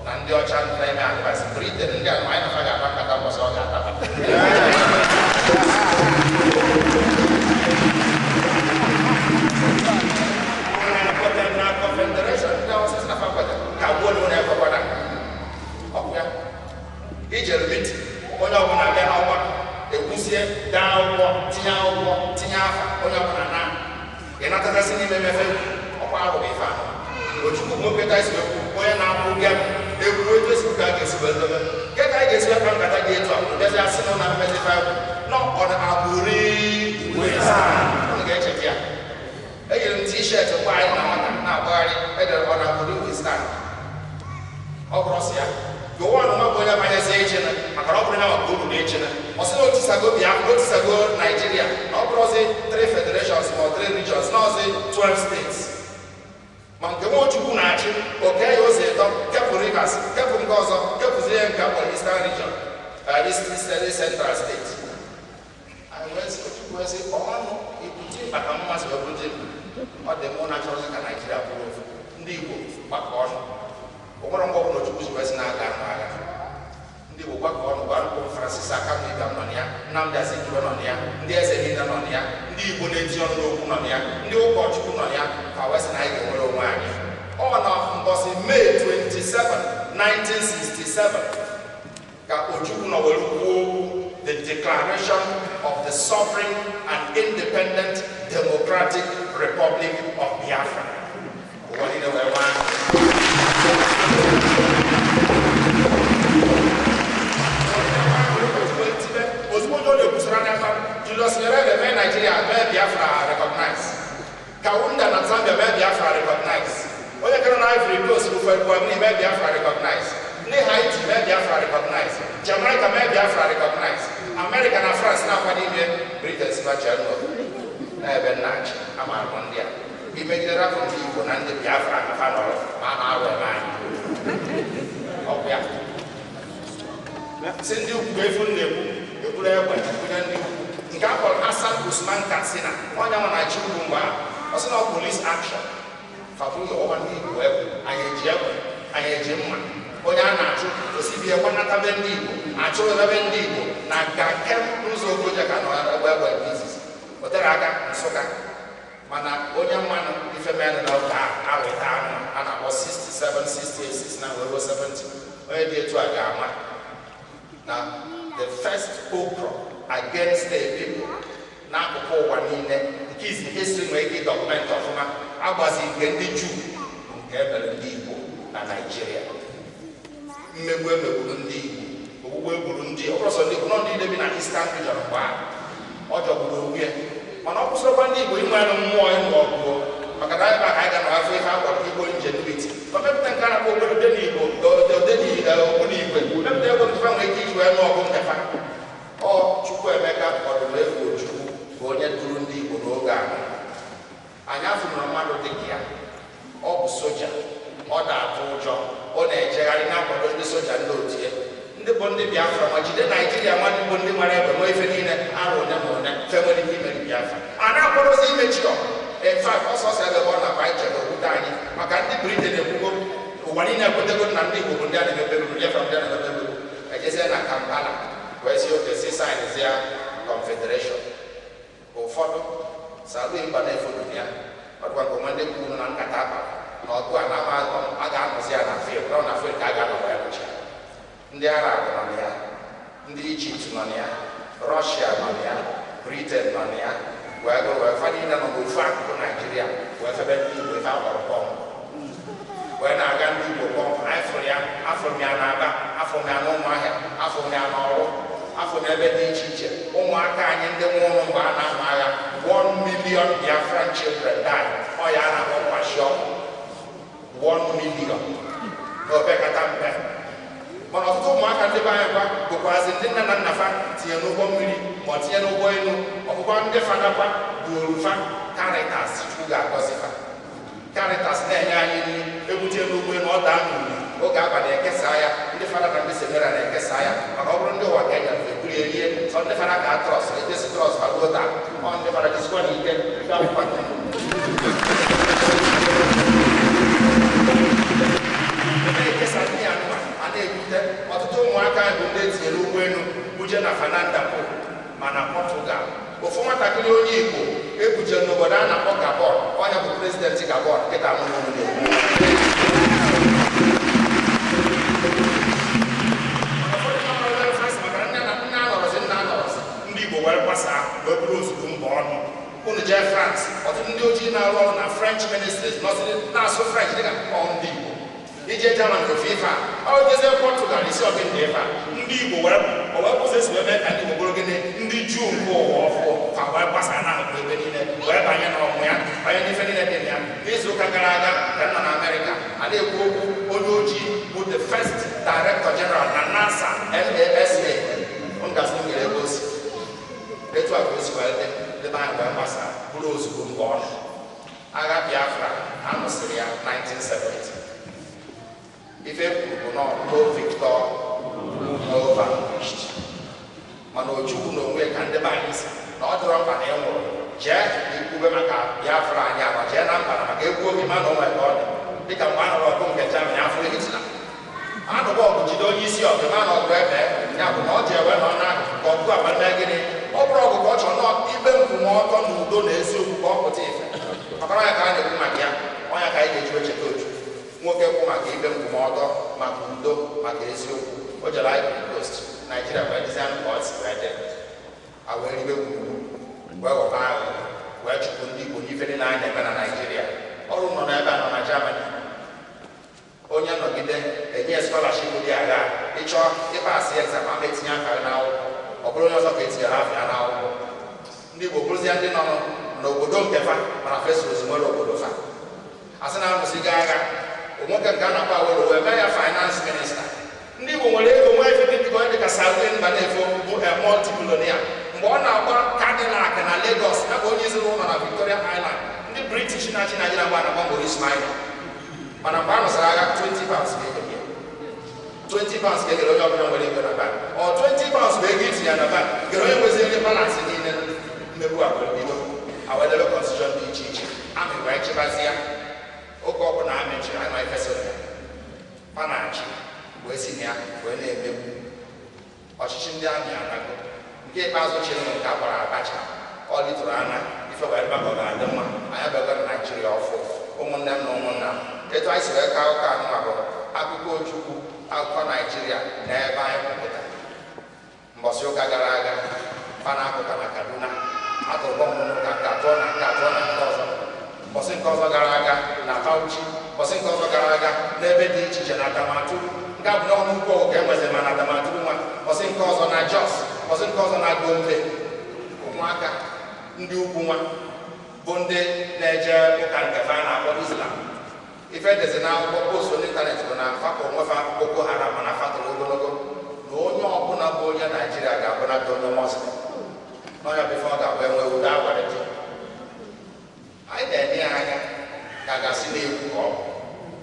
na ndị ọcha na-eme advice Britain ndị a anyị nafa ga-akpa nkata mbọsị ọ ga-ataba na confederation ndị Hausa si nafa kwete ka gbuo na onye ekwekwada ọkụ ya ijere miti onye ọbụla bịa n'ọgba ekwusie daa akwụkwọ tinye afa onye ọbụla na ịnatatasị n'ime mefe ọkwa arụ bụ ife ahụ Ojukwu nwoke ka esi ekwu onye na-akwụ ụgwọ egwu etu esi ka a ga-esi wee dobe nke ka anyị ga-esi akpa nkata dị etu a bịazi asị nọ na mmetifa egwu nọ ọ na-abụri unu ga-echeta ya enyere m t-shirt mgbe anyị na nwata na-agbagharị edere ọ na-abụri Wistan ọ bụrụ sị ya Gowon nwa bụ onye banyezie echena maka ọ bụrụ ya maka uru na echena ọ sị na otisago Biafra otisago Naijiria na ọ bụrụzi 3 federations ma 3 regions na ọzi 12 states ma nke Ojukwu na-achị oke ya ụzọ ịtọ kepụ Rivers kepụ nke ọzọ kepụzie nke akpọrọ Eastern region East Central State Ojukwu ezi Onuchukwu esi na-aga agha ndị Igbo gbakọ ọnụ gbara Francis Akamika nọ na ya, Nnamdi Azikiwe nọ na ya, ndị eze niile nọ na ya, ndị Igbo na-eti ọnụ n'okwu nọ na ya, ndị ụkọchukwu nọ na ya, ka wee sị na anyị ga-enwere onwe anyị. Ọ na mbọsị May 27, 1967 ka Ojukwu nọ were kwuo the Declaration of the Sovereign and Independent Democratic Republic of Biafra. Ụwa niile wee nwaa ozugbo onye ọ na-ekwusara n'aka Julius Nyerere mee Nigeria mee Biafra recognize, Kaunda na Zambia mee Biafra recognize, onye kere na Ivory Coast bụ Kwame mee Biafra recognize, ndị Haiti mee Biafra recognize, Jamaica mee Biafra recognize, America na France na-akwado ime Britain sibachelno n'ebe nnachi amarụ ndị a imegidere afọ ndị Igbo na ndị Biafra ka fa nọrọ ma a na-arụ eme anyị ọkụ ya si ndị ukwu efu na-ekwu ekwuru egbe onye ndị ukwu nke a kpọrọ Hassan Usman Katsina onye nwa na-achị ugwu mgbe ahụ ọ sị na police action fabụrụ ọwa ndị Igbo egbe anyị eji egbe anyị eji mma onye a na-achụ osibie gbanatabe ndị Igbo achụrụ ebe ndị Igbo na ga n'ụzọ ogoja ka nọ egbe egbe izizi o tere aka Nsụka mana onye mmanụ ifemenụ na ụka aweta anụ a na-akpọ 67, 68, 69 wee ruo 70 onye dị etu a ga-ama na the first pogrom against the people n'akụkụ ụwa niile nke izi history nwere ike dọkụmentị ọfụma agbazi nke ndị Juu nke emere ndị Igbo na Naịjirịa. Mmegbu emegburu ndị Igbo, ogbugbu egburu ndị ọbụrọsọ ndị Igbo nọ ndị bi na Eastern Region mgbe ahụ ọ jọgburu onwe mana ọ kwụsịrịkwa ndị Igbo inwe anụ mmụọ ịnụ ọgụ maka na ebe a ka anyị ga n'afọ ife agwara Igbo ingenuity ma mepụta nke a na-akpọ obere ode n'Igbo okwu n'igwe mepụta ego ndị fa nwere ike iji wee nụ ọgụ ndefa. Ọ Chukwuemeka Odumegwu Ojukwu bụ onye duru ndị Igbo n'oge ahụ. Anyị afụrụ mmadụ dị ka ya, ọ bụ soja, ọ na-atụ ụjọ, ọ na-ejegharị na-akwado ndị soja ndị otu ya ndị bụ ndị Biafra ma jide Naijiria nwa ndị bụ ndị mara ebe nwe ife niile arụ one ma one fe nwere ike imeri Biafra a na-akwadozi imechi ọgụ. In fact, ọsọsọ ebe ọ na-akpa anyị chere obodo anyị maka ndị Britain ekwugo ụwa niile ekwetego na ndị Igbo bụ ndị a na-emebere Biafra ndị a na-emebere ejezie na Kampala wee si oke si sayensị ya Confederation ụfọdụ salụ mba na-efodu ya ọdụkwa nke nwanne kwuru na nkata akpara na ọgụ a na-ama a ga-anọzi ya na field ọ na field ka a ga-anọkwa ya n'uche ndị Arab nọ na ya, ndị Egypt nọ na ya, Russia nọ na ya, Britain nọ na ya wee gụrụ wee fa niile nọ n'ofu akụkụ Naijiria wee febe ndị Igbo ife akpọrọ bọmbụ wee na-aga ndị Igbo bọmbụ afụrụ ya n'Aba, afụrụ ya n'Ụmụahịa, afụrụ ya n'Ọrụ, afụrụ ebe dị iche iche. Ụmụaka anyị ndị nwe ụlọ mgbe a na-ama agha 1 million Biafran children died. Ọ ya na-akpọ kwashi ọkụ 1 million n'opekata mpe. Mana ọtụtụ ụmụaka ndị be anyị kwa bụkwazi ndị nna na nna fa tinye n'ụgbọ mmiri ma ọ tinye n'ụgbọ elu ọbụkwa ndị fadakwa buoru fa Caritas Chukwu ga-agọzi fa. Caritas na-enye anyị nri ebute n'ụgbọ elu ọ daa n'uli oge abalị ekesa ya ndị fada na ndị semera na-ekesa ya maka ọ bụrụ ndị ụwa ka enye eburu erie sọ ndị fada ka trọs etesi trọs bago taa ọ ndị fada jisikwa n'ike na-ekesa ndị ya nwa a na-ebute ọtụtụ ụmụaka bụ ndị etinyere ụgbọ elu buje na Fanandapo ma na Portugal. Ofu nwatakịrị onye Igbo ebuje n'obodo a na-akpọ Gabon, onye bụ prezidenti Gabon nkịta mụrụ nwunye ndị Igbo were gbasaa wee bụrụ ozugbo mba ọnụ. Unu jee France, ọtụtụ ndị ojii na-arụ ọrụ na French ministries na-asụ French dịka ndị Igbo. Ije German ofe ife a ọ jezie Portugal isi ọgị ndị ife a ndị Igbo wee kwụsị esi wee mee ka ndị Igbo bụrụ gịnị ndị Juu nke ụwa ọfụ ka wee gbasaa n'akụkụ ebe niile wee banye n'ọmụ ya banye n'ife niile dị na ya. N'izuụka gara aga ka nọ na Amerịka a na-ekwu okwu onye ojii bụ the first director general na NASA NASA ngasị nyere ego osi etu a ka osi wee dị debe anyị wee gbasaa bụrụ ozugbo mgbe ọnụ. Agha Biafra anụsịrị ya 1970. Ife kwuru no victor no vanquished. Mana Ojukwu n'onwe ka ndị be anyị si na ọ dịrọ mkpa na ị nwụrụ jee ikwube maka Biafra anyị ama jee na mba na maka egwu oge ma na onwe ka ọ dị dịka mgbe a nọrọ ọgụ nke Germany afọ Hitler anụba ọgụ jide onye isi ọgụ ma na ọgụ ebe ya bụ na ọ ji ewe nọ n'akụkụ ka ọgụ agbalime gịnị ọ bụrụ ọgụ ka ọ chọrọ nọ ikpe nkwụmọtọ na udo na eziokwu ka ọ pụta ife ọbara ya ka a na-ekwu maka ya ọnya ka anyị ga-eji echeta otu nwoke kwụ maka ikpe nkwụmọtọ maka udo maka eziokwu o jere Ivory Coast Naijiria wee dizi anụ ka ọ si wee dị a wee ribe gburugburu wee ghọba ahụ wee chụpụ ndị Igbo n'ife dị na-anya eme na Naijiria ọrụ nọ n'ebe a nọ na Germany onye nọgide enye scholarship dị agha ịchọ ịpasị exam ama etinye aka n'akwụkwọ ọ bụrụ onye ọzọ ka etinyere afọ ya n'akwụkwọ ndị Igbo bụrụzie ndị nọ n'obodo nke fa mana festivals nwere obodo fa asị na arụsigo agha nwoke nke a na-akpa Awolo wee mee ya finance minista ndị Igbo nwere ego nwee ife dịka onye dịka Salwen Mbanefo bụ multi-billionaire mgbe ọ na-agba Cadillac na Lagos ya bụ onye iziri ụlọ na Victoria Island ndị British na-achị Naịjirịa mgbe a na-agba Maurice Minor mana mgbe a nụsara agha 20 pounds ga-egere 20 pounds ga-egere onye ọbụla nwere ego na bank ọ 20 pounds bụ ego itinye na bank gere onye nwezi ego balance niile mmegbu agwụbido awedebe constitution dị iche iche amị wee chebazi ya oge ọbụla a mechiri anyị ma ifesoro ya pa na-achị wee si na ya wee na-emegbu ọchịchị ndị amị anago nke ikpeazụ chịrị nke a gbara Abacha ọ litụrụ anya ife wee gbakọ ga-adị mma anyị abịago na Naijiria ọfụ ụmụnne m na ụmụnna m etu anyị si wee ka ụka anụma bụ akụkọ Ojukwu akụkọ Naijiria na ebe anyị kwupụtara mbọsị ụka gara aga pana akụka na Kaduna atụrụ bọmbụ n'ụka nke atụọ na nke atụọ na nke ọzọ mbọsị nke ọzọ gara aga na Bauchi mbọsị nke ọzọ gara aga n'ebe dị iche iche na Damaturu nke a bụ n'ọnụ ugwu oge enwezi ma na Damaturu nwa mbọsị nke ọzọ na Jos mbọsị nke ọzọ na Gombe ụmụaka ndị ugwu nwa bụ ndị na-eje ụka nke fa na-akpọ Islam ife dezi na akwụkwọ postu n'ịntanetị bụ na fapụ nwefa Boko Haram mana fatụrụ ogologo na onye ọbụla bụ onye Naijiria ga-abụnata onye Muslim n'ọnya bụ ife ọ ga-abụ enwe udo agwarịji anyị na-enye ya anya ka gasị na-ekwu ka ọ bụ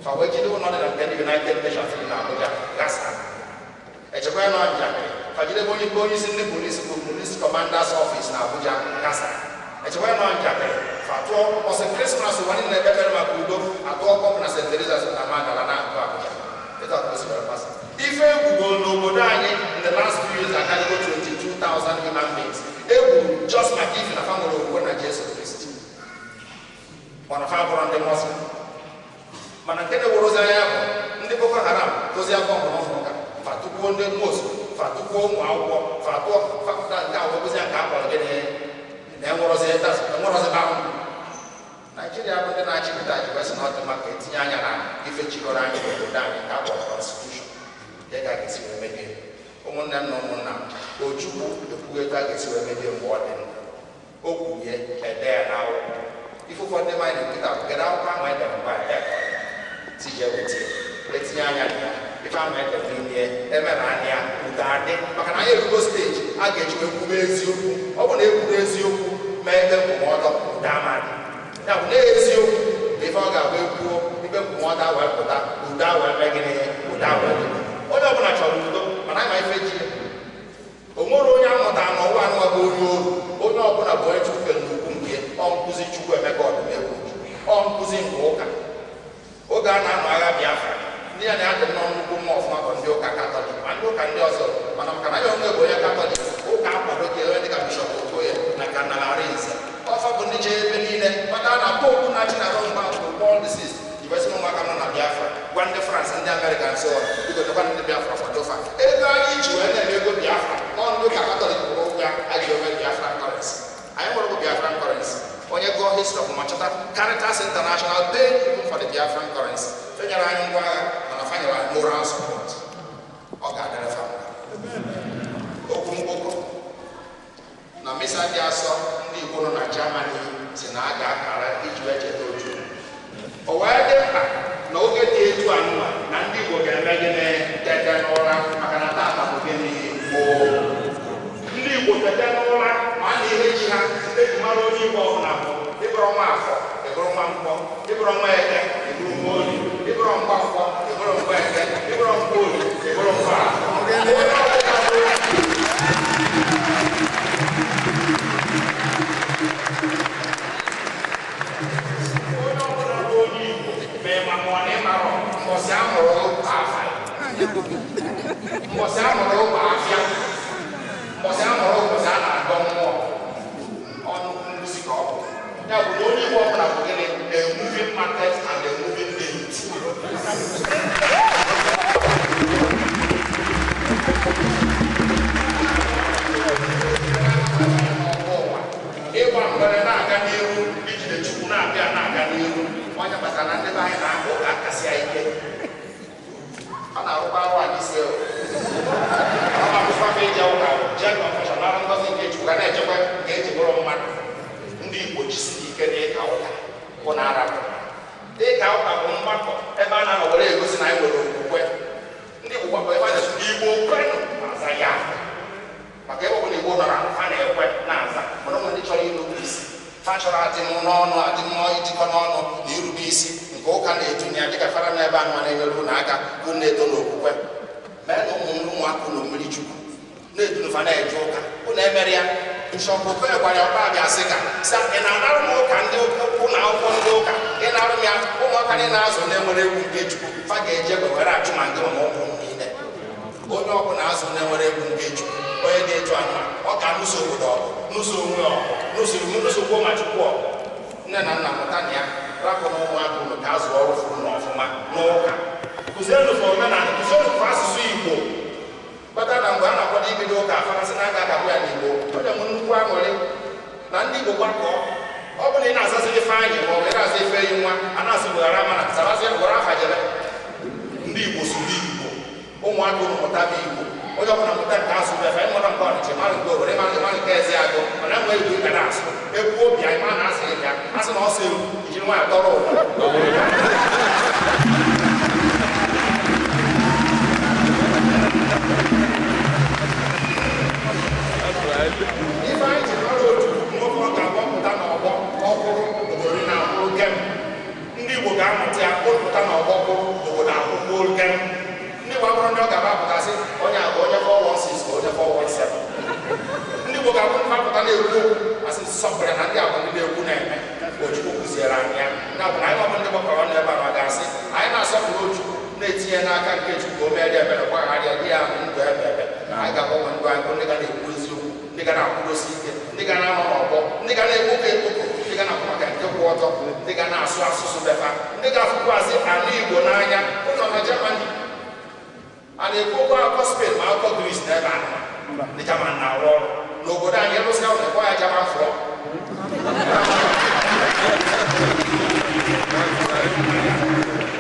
fa wee jide ụlọ dị na nke ndị United Nations dị na Abuja gasa echekwa ya nọ njakịrị fa jidebe onye ikpe onye isi ndị polisi bụ Police Commanders Office na Abuja gasa echekwa ya nọ njakịrị fa tụọ ọsị Krismas nwanne na-ekpekere maka udo atụọ kọmpụ na St. Teresa's na Magala na akụ Abuja ife egwugo n'obodo anyị in the last few years akarịgo 22,000 human beings egwu just maka ife na fa nwere okwukwe na Jesu Kristi mana fa bụrụ ndị Muslim mana nke na-eworozi anya bụ ndị Boko Haram dozie bọmbụ n'ọfụka fatụkwuo ndị mos fatụkwuo ụmụ akwụkwọ fatụọ fakụta nke a webụzi nke a kpọrọ gị na-enwerozi banụ Naijiria bụ ndị na-achịpụta jikwesị na ọdị maka etinye anya na ife chịkọrọ anyị n'obodo anyị ka a kpọrọ konstitushọn dịka a ga-esi wee mebie ụmụnne m na ụmụnna m Ojukwu ekwughị etu a ga-esi wee mebie mgbe ọ dị ndụ o kwuye ede ya n'akwụkwọ ife ụfọdụ ndị mmadụ nkịta bụ kedu akwụkwọ ahụ edere mgbe ya tije weta etinye anya na ya ife ahụ edere n'ime emere anya udo adị maka na anyị erugo steji a ga-eji wee kwube eziokwu ọ bụ na ekwuru eziokwu mee ebe nkwụmọtọ udo amadị ya bụ n'eziokwu ife ọ ga-abụ ekwuo ibe nkwụmọtọ wee pụta udo wee mee gịnị udo wee dị onye ọbụla chọrọ udo mana ama ife ji o nwere onye amụtara n'ọnwa anụwa bụ onye oru onye ọbụla bụ onye Chukwu n'ukwu nke ọ nkụzi Chukwuemeka Odumegwu ọ nkụzi nke ụka oge a na-anọ agha Biafra ndị ya na-adị nnọọ nnukwu mma ọfụma bụ ndị ụka Katọlik ma ndị ụka ndị ọzọ mana maka na ya onwe bụ onye Katọlik ụka akwado ka onye dịka Bishọp Okoye na Kanalarinze ọfa bụ ndị jee ebe niile maka na popu na-achị na Roma bụ Paul VI jiwesị ụmụaka nọ na Biafra gwa ndị France ndị Amerịka nso igotekwa ndị Biafra kwadofa ego anyị ji wee na-eme ego Biafra ọnụ ndị ụka Katọlik bụ ụgwọ ya a ji ome Biafra currency anyị nwere bụ Biafran currency onye gụọ history of machọta Caritas International paid even for the Biafran currency fenyere anyị ngwa agha mana fanyere anyị moral support ọ ga-adịrị fa okwu mgboko na misa dị asọ ndị Igbo nọ na Germany si na a ga-akara iji wee cheta otu o wee dị mkpa na oge dị etu anụma na ndị Igbo ga-eme gịnị tete n'ụra maka na tata bụ gịnị ndị Igbo tete n'ụra ma a na ihe ji ha site ji mara onye Igbo ọbụla bụ ịbụrụ nwa afọ ịbụrụ nwa mkpọ ịbụrụ nwa eke ịbụrụ nwa oli ịbụrụ mgba mkpọ ịbụrụ mgba eke ịbụrụ mgba oli ịbụrụ mgba onye ọbụla bụ onye Igbo mee ma mụọ na ịmarọ mbọsị amụrụ afa mbọsị a mụrụ ụmụ afịa mbọsị a mụrụ ụbọchị a na-agọ mmụọ ọnụ nkuzi ka ọ bụ ya bụ na onye Igbo ọbụla bụ gịnị a moving market and a moving date. Ịgba mgbere na-aga n'ihu ijide Chukwu na-abịa na-aga n'ihu onye kpatara na ndị be anyị na-akpọ ka akasị ya ike ọ na-arụkwa arụ anyị isi ọ na-abụkwa ije ụka jee kọnfeshọnal ngozi nke Chukwu ga na-echekwa ka eji bụrụ mmadụ. Ndị Igbo jisiri ike n'ịka ụka bụ na arapụ ịka ụka bụ mgbakọ ebe a na-anọ were egosi na anyị nwere okwukwe. Ndị Igbo gbakọ ebe a na-esu Igbo kwenụ aza ya maka ebe ọbụla Igbo nọrọ ha na-ekwe na-aza mana ụmụ ndị chọrọ ịrube isi ha chọrọ adịm n'ọnụ adịm ijikọ n'ọnụ na irube isi nke ụka na-etunye ya dịka fara n'ebe a nwa na-enyere ụlọ aka bụ na-eto n'okwukwe mee na ụmụaka ụlọ mmiri Chukwu na-edunufa na-eje ụka ụlọ emere ya nchọpụ okenye gwara ya ọba abịa sị ka ị na-anarụ m ụka ndị ụlọ akwụkwọ ndị ụka ị na-arụ m ya ụmụaka ndị na-azụ na-enwere egwu nke Chukwu fa ga-eje egbe were achụ ma ndị ma ụmụ niile onye ọbụla azụ na-enwere egwu nke Chukwu onye ga-eju anụ ọ ka nụso obodo ọgụ nụso onwe ọgụ nụso gbuo ma Chukwu ọgụ. Nne na nna mụta na ya rapụ na ụmụaka ụlọ ka azụ ọrụ fụrụ na ọfụma n'ụka kụzienụ fa omenala kụzienụ fa asụsụ Igbo kpata na mgbe a na-akwado ibido ụka afarasị na aga agabụ ya n'Igbo onye nwe nnukwu aṅụrị na ndị Igbo gbakọ ọ bụrụ na ị na-azazi ife anyị ma ọ bụ ị na-aza ife enyi nwa a na-asị weghara mana sabazie gwara afa jebe. Ndị Igbo sụrụ Igbo ụmụaka ụlọ mụtaba Igbo onye ọbụla mụta nke asụ befe anyị nwere nke ọdịcha mara nke owere mara nke ezi agụ mana enwe egwu ike na-asụ ekwu obi anyị ma na-asị ya asị na ọsọ egwu ijiri nwaanyị tọrọ ụwa ife anyị ji nọrọ otu nwoke ọ ga-agbapụta n'ọgbọ ọkwụrụ obodo na-akwụrụ kem. Ndị Igbo ga-amụta ya kpụpụta n'ọgbọ kwụrụ obodo akwụkwọ kem. Ndị Igbo abụrụ ndị ọ ga-agbapụtasị onye agụ onye 416 ka onye 417. Ndị Igbo ga-abụ ndị mapụta na-ekwu okwu asị sọpụrụ na ndị abụ ndị na-ekwu na-eme Ojukwu kụziere anyị ya na bụ na anyị ọbụ ndị gbakọrọ n'ebe a ga-asị anyị na-asọpụrụ Ojukwu na-etinye n'aka nke Chukwu o merie ebere gbagharịa dị ya ndụ ebe ebe anyị ga-agbanwe ndụ anyị bụ ndị ga na-ekwu eziokwu ndị ga na-akwụdosi ike ndị ga na-anọ n'ọgbọ ndị ga na-ekpokọ ekpokọ ndị ga na-akwụ maka nke kwụ ọtọ ndị ga na-asụ asụsụ befa ndị ga-afụkwazị ala Igbo n'anya ụlọ na Germany a na-ekwu okwu akụkọ Spain ma akụkọ Gris na ebe anụma ndị German na-arụ ọrụ n'obodo anyị rụsịa ụlọ ekwe ya German flọ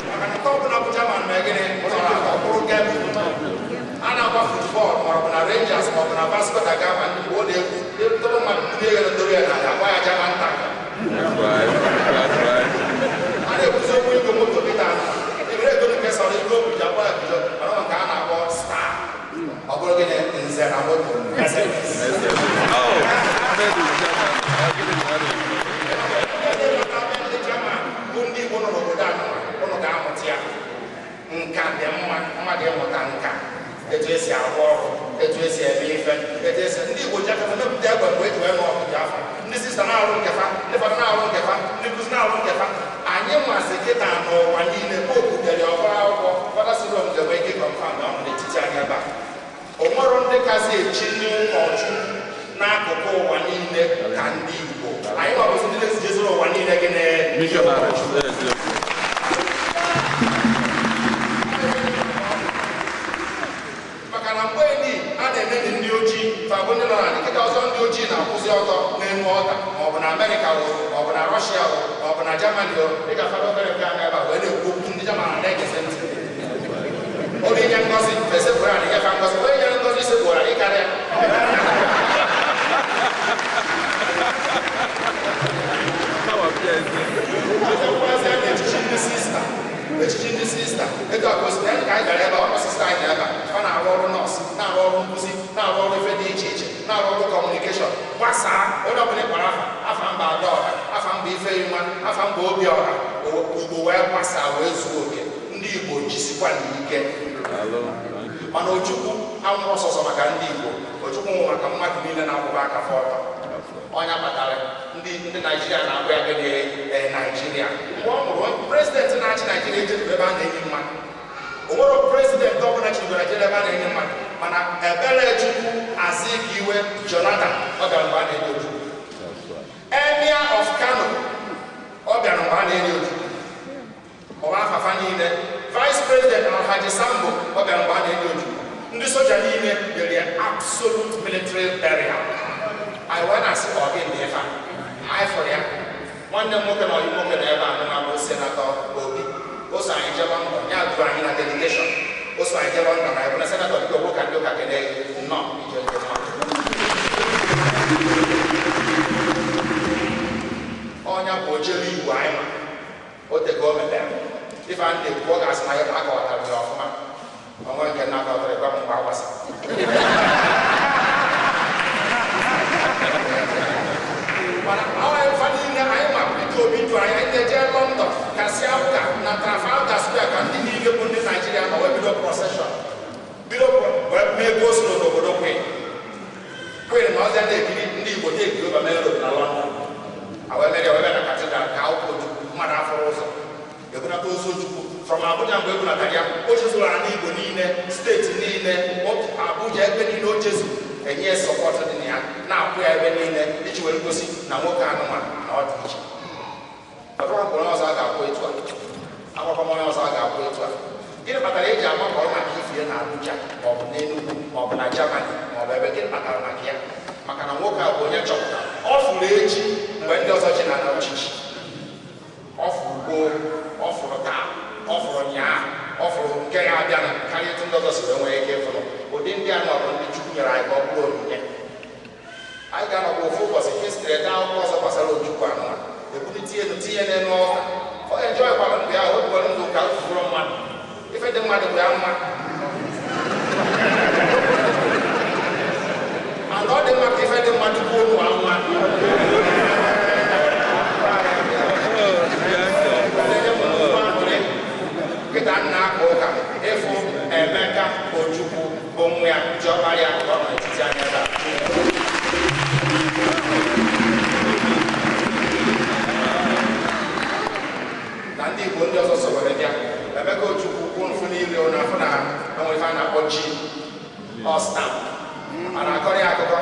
maka na nke ọbụla bụ German ma gịnị ọkpụrụ gem a na-agba futbọọlụ maọbụ na Rangers maọbụ na Vasco da Gama ndị Igbo na-ekwu ebutọrọ mmadụ ndị eghere ndori ya n'ala agba ya German tank a na-ekwuzi okwu igwe moto kịta ibere ego nke sọrọ igwe obi ji agba ya bido ọrụ nke a na-akpọ star ọ bụrụ gịnị nze na moto ndị German bụ ndị Igbo nọ n'obodo a ụnụ ga-amụta ya nka dị mma mmadụ ịmụta nka etu esi arụ ọrụ etu esi eme ife etu esi ndị Igbo ji aka mepụta egbe mgbe eji wee nụọ ọkụji afọ ndị sista na-arụ nkefa ndị fada na-arụ nkefa ndị nkụzi na-arụ nkefa anyị masị kịta n'ụwa niile popu dere ọbara akwụkwọ fada siri omge wee ike kọmfam na ọnụ n'etiti anyị ebe a o nwero ndị kasị echi ndị ụkọchukwu n'akụkụ ụwa niile ka ndị Igbo anyị nwabụzi ndị na-esijeziri ụwa niile gị na maka na mgbe enyi a na-eme ndị ojii fabụ ndị nọ na nkịta ọzọ ndị ojii na-akwụzi ọtọ n'elu ọta maọbụ na Amerịka maọbụ na Rọshia maọbụ na Germany dịka fada obere nke anya ebe a wee na-ekwu okwu ndị German na-egesi ntị onye nye ngozi fesepụrụ anyị nyefe ngozi onye nyere ngozi sekpụrụ anyị karịa echichi ndị sista ego agosi na ka anyị gara ebe ọkwa sista anyị ebe ọ na-arụ ọrụ nọọsụ na-arụ ọrụ nkụzi na-arụ ọrụ ife dị iche iche na-arụ ọrụ kọmunikeshọn gbasaa onye ọbụla ịkpara afa mba Adaọha afa mba Ifeyinwa afa mba Obiọha Igbo wee gbasaa wee zuo oke ndị Igbo jisikwa n'ike mana Ojukwu anwụrụ ọsọsọ maka ndị Igbo Ojukwu nwụ maka mmadụ niile na-akwụba aka fọtọ ọnya kpatara ndị Naijiria na-akpụ ya gịnị Naijiria mgbe ọ mụrụ prezidenti na-achị Naijiria ejeru ebe a na-enye mma o nwere prezidenti ọbụla jikọrọ jere ebe a na-enye mmadụ mana ebere Chukwu Azikiwe Jonathan ọ bịara mgbe a na-enye Ojukwu Emir of Kano ọ bịara mgbe a na-enye Ojukwu ọwa afafa niile Vice President Alhaji Sambo ọ bịara mgbe a na-enye Ojukwu ndị soja niile dere absolute military burial anyị wee na-asị ọ gị ndị efe anyị fọrọ ya nwanne m nwoke na ọyị nwoke na ebe a na-abụ senatọ Obi o so anyị jebe mbọ ya duru anyị na delegation o so anyị jebe mbọ na ebe na senatọ dịka ogbo ka ndị ụka kene nnọọ ije ndị mma ọnya bụ ojelu Igbo anyị ma o tego o mepere ife a na-ekwu ọ ga-asị na ya akọwatara ya ọfụma ọnwa nke na-akọwatara gwa m mgbe agbasa mana anyị fa niile anyị ma Peter Obi du anyị na-eje London kasị ụka na Trafalgar Square ka ndị niile bụ ndị Naijiria ma wee bido procession bido wee mee goslo n'obodo Queen na ọzọ na-ekiri ndị Igbo na-ekiri ụba mere obodo na London awee mere wee na katedral ka akwụkwọ Ojukwu mmadụ afọrọ ụzọ ebunata ozu Ojukwu from Abuja mgbe ebunatara ya o chezuru ala Igbo niile steeti niile Abuja ebe niile o chezuru enye sọpọtụ dị na ya na-akwụ ya ebe niile iji were gosi na nwoke anụmanụ na ọ dị iche ọdụrụkwụrụ ọzọ a ga-akwụ etu a agbakọmọnya ọzọ a ga-akwụ etu a gịnị kpatara eji agbakọrọ maka ifie na Abuja maọbụ n'Enugu maọbụ na Germany maọbụ ebe gịnị kpatara maka ya maka na nwoke a bụ onye chọpụtara ọ fụrụ echi mgbe ndị ọzọ ji na ọchịchị ọ fụrụ gboo ọ fụrụ taa ọ fụrụ nyaa ọ fụrụ nke ya abịa na karịa etu ndị ọzọ si wee nwee ike ịfụrụ ụdị ndị anụ ọbụ ndị Chukwu nyere anyị ka ọ bụrụ onyinye anyị ga-anọkwa ofu ụbọchị histrị ede akwụkwọ ọzọ gbasara Ojukwu anụma ebulite elu tinye n'elu ọka ọ ga-enjọ ịkwara ndụ ya o bụrụ ndụ ka fụrụ mmadụ ife dị mmadụ bụ ya mma mana ọ dị mma ka ife dị mmadụ bụ ụmụ anụma nkịta nna aka ụka ịfụ Emeka Ojukwu bụ nwa ya jiọba ya ka ọ nọ n'etiti anya ebe na ndị Igbo ndị ọzọ so were bịa Emeka Ojukwu kwụ mfụ niile ụnụ afọ na enwe ife a na-akpọ ji ọsta a na-akọrọ ya akụkọ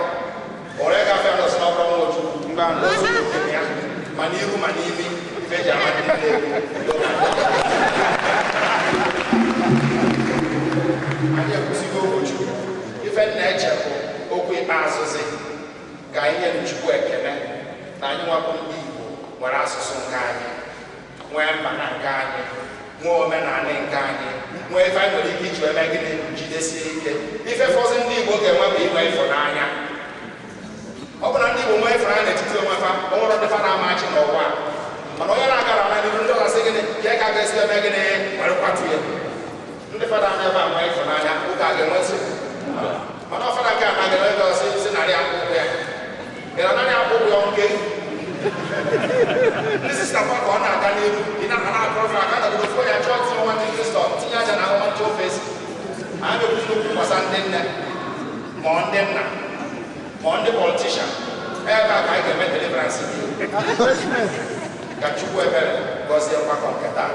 ore gafe anọsị n'ọkpọrọ nwa Ojukwu mgbe a ya ma n'ihu ma n'imi ife ji ama ndị anyị ekwusigo okwu Chukwu ife nna eche bụ okwu ikpeazụzi ka anyị nye Chukwu ekele na anyị nwabụ ndị Igbo nwere asụsụ nke anyị nwee mba na nke anyị nwee omenala nke anyị nwee ife anyị nwere ike iji eme gịnị jidesie ike ife fọzi ndị Igbo ga-enwe bụ inwe ịfụnanya ọ bụ na ndị Igbo nwee ịfụnanya n'etiti onwe fa o nwere ndị fa na-amachi n'ụwa mana onye na-agara na n'iru ndị ọzọ sị gịnị ka ị ka ga-esi eme gịnị were kwatu ya ndị fada na-ebe a nwee ịfụnanya ụka a ga-enwe nsogbu mana ọfada nke a na ga-enwe ego si narị akwụkwọ ya ịra narị akwụkwọ ya nke ndị sista kwa ka ọ na-aga n'iru ị na-aha na-akọrọ aka na obodo ya chọọ tinye nwa ndị Kristo tinye aja na ahụma nche ofe esi anyị na-ekwuzi okwu gbasara ndị nne ma ndị nna ma ndị politishan ebe a ka anyị ga-eme deliverance ka Chukwu ebere gọzie mgbakọ nke taa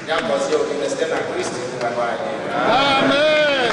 ya gọzie ogige site na Kristi ngwanụ anyị amen.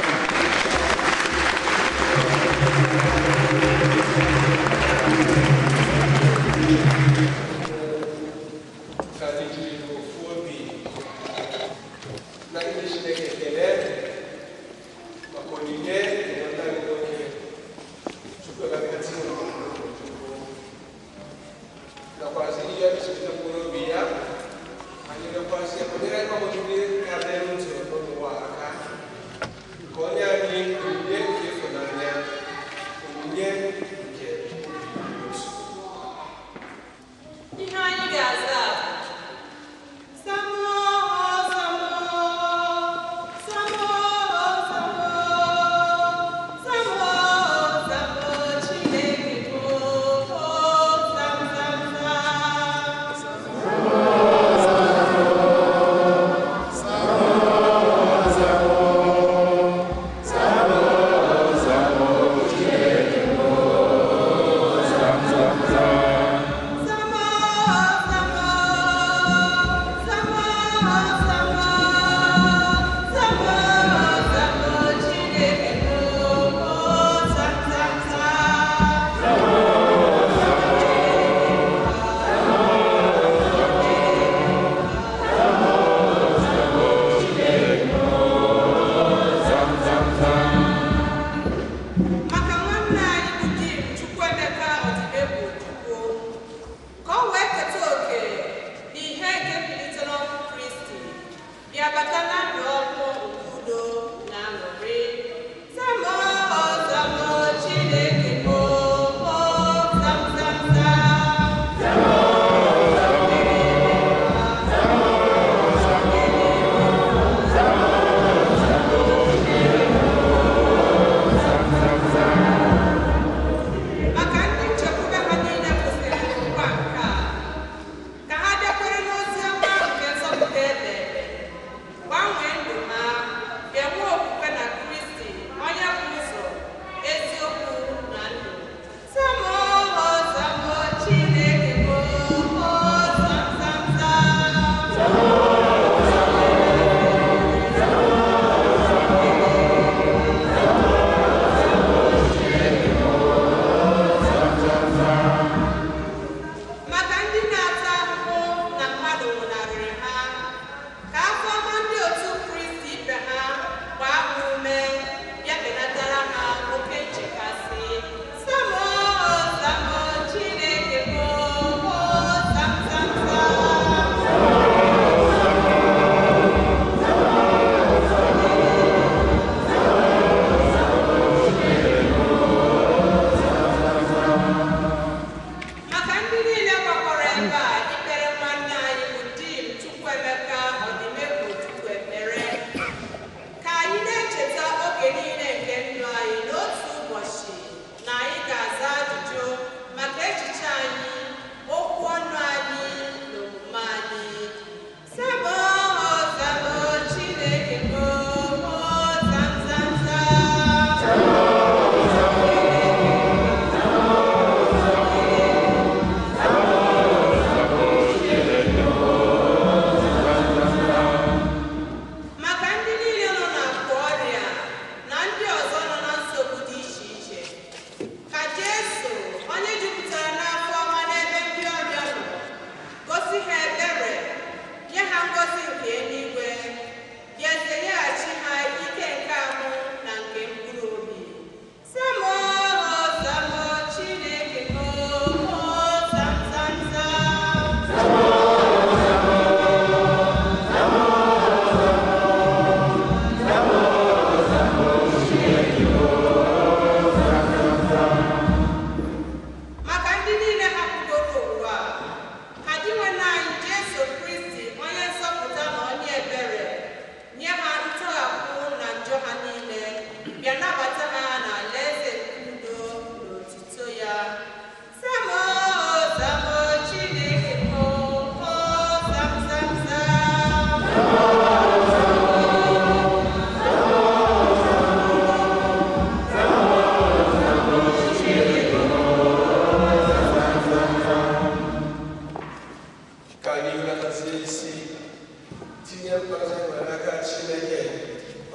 tinye mkpọrọ nwere aka Chineke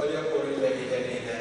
onye pụrụ ime ihe niile.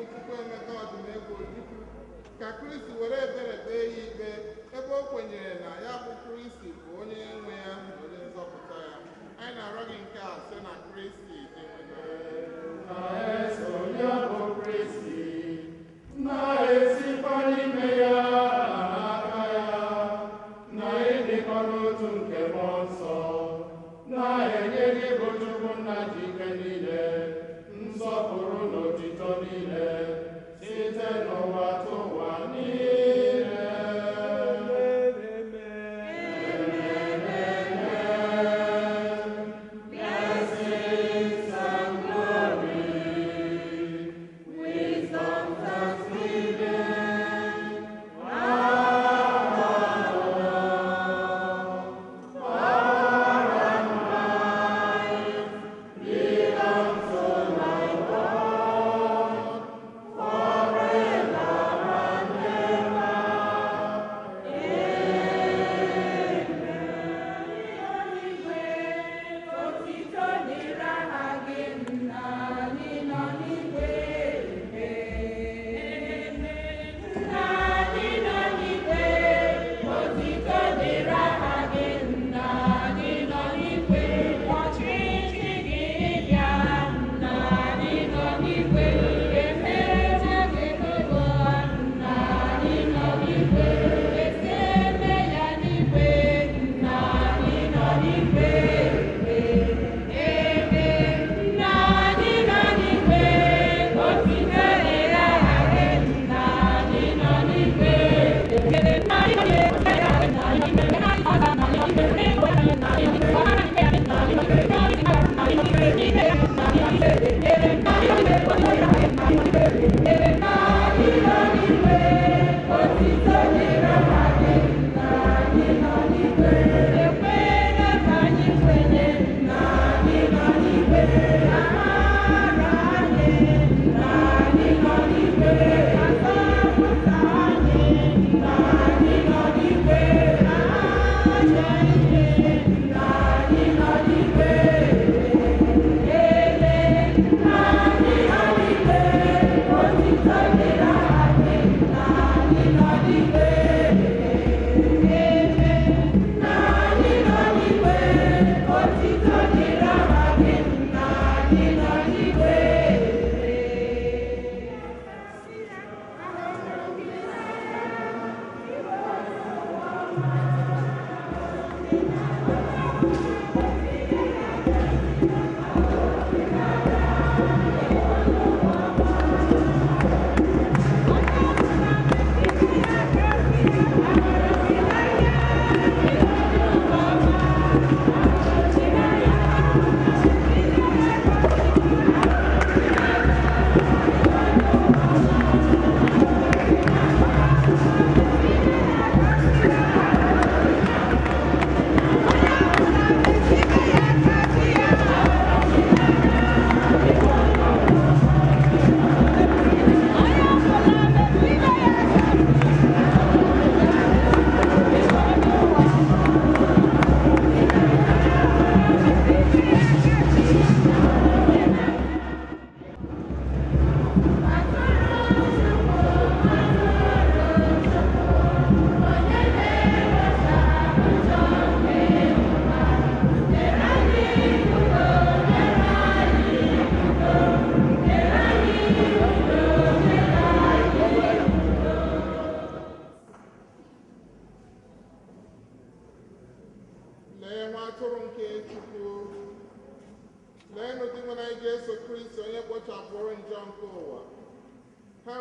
Chukwuemeka Odumegwu Ojukwu ka Kristi were ebere kpee ya ikpe ebe o kwenyere na ya bụ Kristi bụ onye nwe ya na onye nzọpụta ya. Anyị na-arịọ gị nke a site na Kristi dị na-esikwa n'ime ya n'aka ya na ịdịkọ n'otu nke mmụọ nsọ na-enye gị bụ Chukwu nna ji ike niile nsọpụrụ na otito niile site n'ụwa tụwa niile. Blessed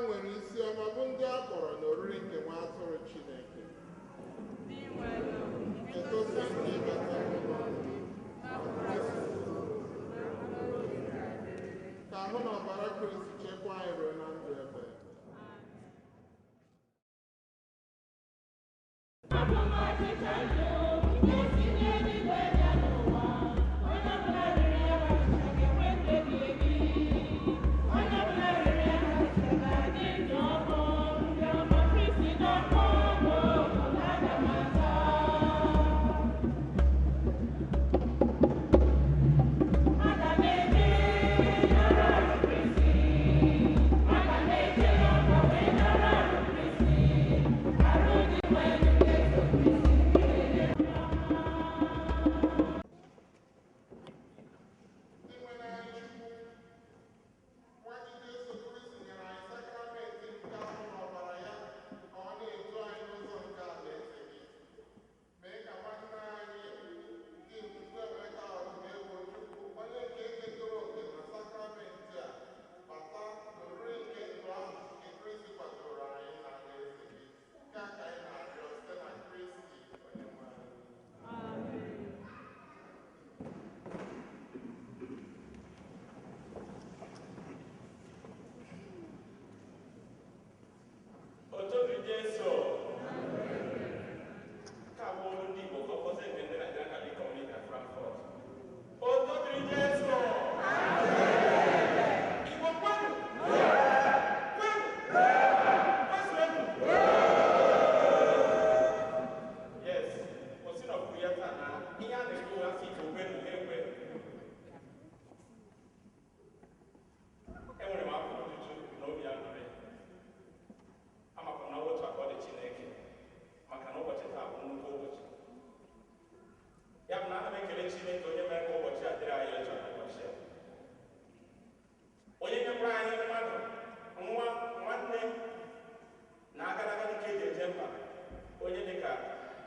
nwere isi ọma bụ ndị a kpọrọ n'oriri nke nwa atụrụ Chineke. Etosi ndị ịbata ka ahụ na ọbara Kristi chekwaa anyị ruo na ndụ ebe.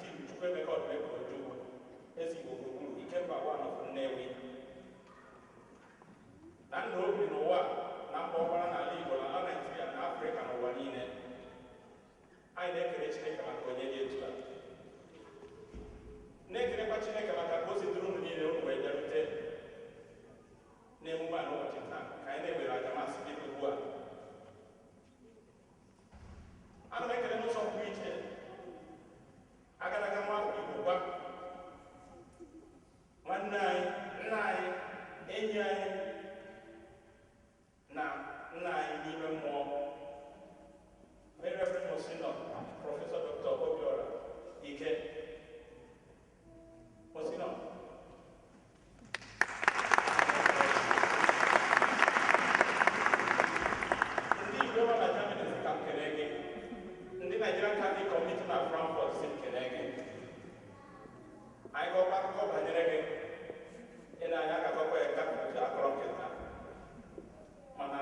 Chief Chukwuemeka Odumegwu Ojukwu, Eze Igbo gburugburu, Ikemba one of Nnewi. Na ndụ obi n'ụwa na mba ọgbara n'ala Igbo na ala Naịjirịa na Afrịka n'ụwa niile. Anyị na-ekele Chineke maka onye dị etu a. Na-ekelekwa Chineke maka ka o si duru unu niile unu wee bịarute n'emume a n'ụbọchị taa ka anyị na-ewere aja masị gị ugbu a. Ana m ekele n'ụzọ pụrụ iche agaraga nwa Igbo gwa nwanne anyị, nna anyị, enyi anyị na nna anyị n'ime mmụọ, Very Reverend Monsignor Professor Dr. Obiora Ike Monsignor. Ndị Igbo nọ na Germany si ka m kelee gị. Ndị Nigerian Catholic Community na Frankfurt si m kelee gị. Anyị gọkwa akụkọ banyere gị. Ị na-anya ga-agọkwa ya akọrọ nketa. Mana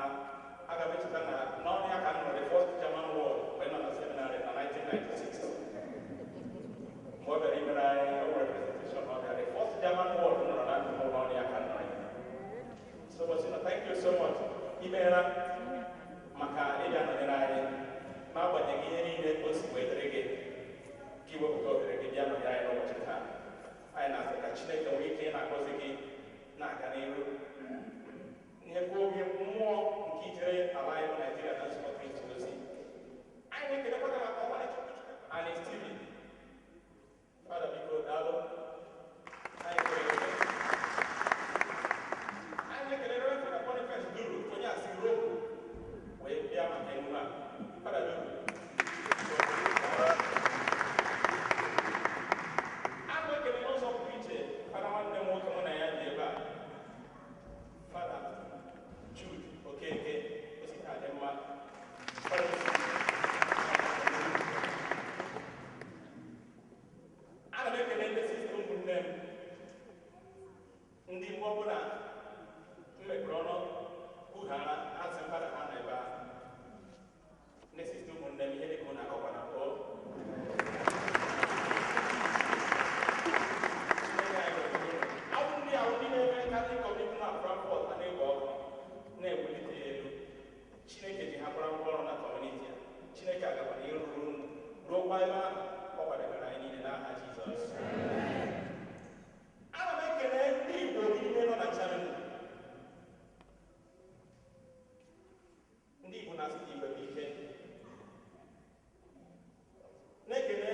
aga m echeta na n'ọnụ ya ka m nọ the first German war mgbe nọ na seminary na 1996. Mgbe ọ bịara imere anyị representation ọ bịara the first German war nọ na ndụ m n'ọnụ ya ka m nọ ya. So Monsignor, thank you so much. Imeela maka ịbịa nọnyere anyị n'agbanyeghị ihe niile o si wetara gị ka iwepụta ohere gị bịa nọnyere anyị n'ụbọchị taa. Anyị na-asị ka Chineke nwee ike na-agọzi gị na-aga n'ihu. Ihe bụ oge mmụọ nke ijere ala anyị bụ Naịjirịa na nzukọ Kristi ozi. Anyị na-ekelekwa gị maka ọgbara anyị TV. Fada biko daalụ. Anyị na-ekele Reverend Boniface Duru onye asị Rome wee bịa maka emume a. Fada Duru. Abụ ekele n'ụzọ pụrụ iche Fada nwanne m nwoke mụ na ya dị ebe a. Fada ebe ahụ ọ kwadebere anyị niile n'aha Jizọs. Ana m ekele ndị Igbo niile nọ na Germany. Ndị Igbo na-asị na Igbo bụ ike. Na-ekele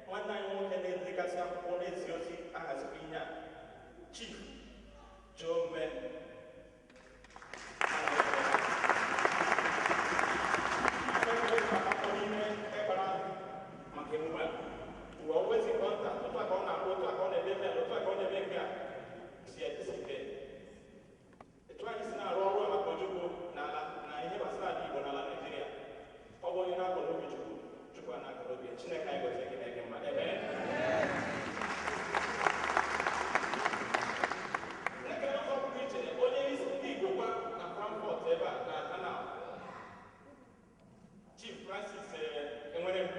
nwanne anyị nwoke na-edekasị akwụkwọ n'ezi ozi ahazikwa ihe a, Chief Joe Mmeh. Maka emume a, we always in contact. Otu aka ọ na-akpọ, otu aka ọ na-eme eme, otu aka ọ na-eme nke a si etisipe. Etu anyị si na-arụ ọrụ maka Ojukwu n'ala na ihe gbasara ala Igbo n'ala Naịjirịa. Ọ bụ onye na-akọ n'obi Chukwu, Chukwu a na-akọ n'obi. Chineke anyị gozie gị na-ege mma. Amen. Ekele ọzọ pụrụ iche, onye isi ndị Igbo kwa na Frankfurt ebe a na Ghana, Chief Francis enwere m,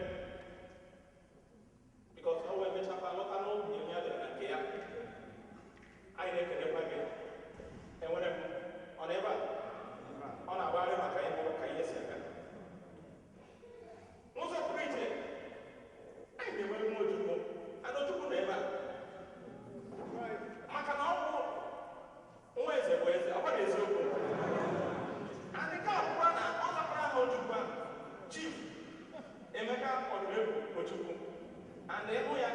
because ọ wee mechakwa lọta n'obi onye a dịrị na nke ya. Anyị na-ekelekwa gị. Enwere m, ọ nọ ebe a? Ọ na-agbagharị maka ịhụ ka ihe si aga. N'ụzọ pụrụ iche, anyị na-enwere nwa Ojukwu. Ojukwu nọ ebe a maka na ọ bụ nwa eze bụ eze, ọ gwara eziokwu. Anyị ka ọbụkwa na ọ zakwara aha Ojukwu a, Chief Emeka Odumegwu Ojukwu. And ịhụ ya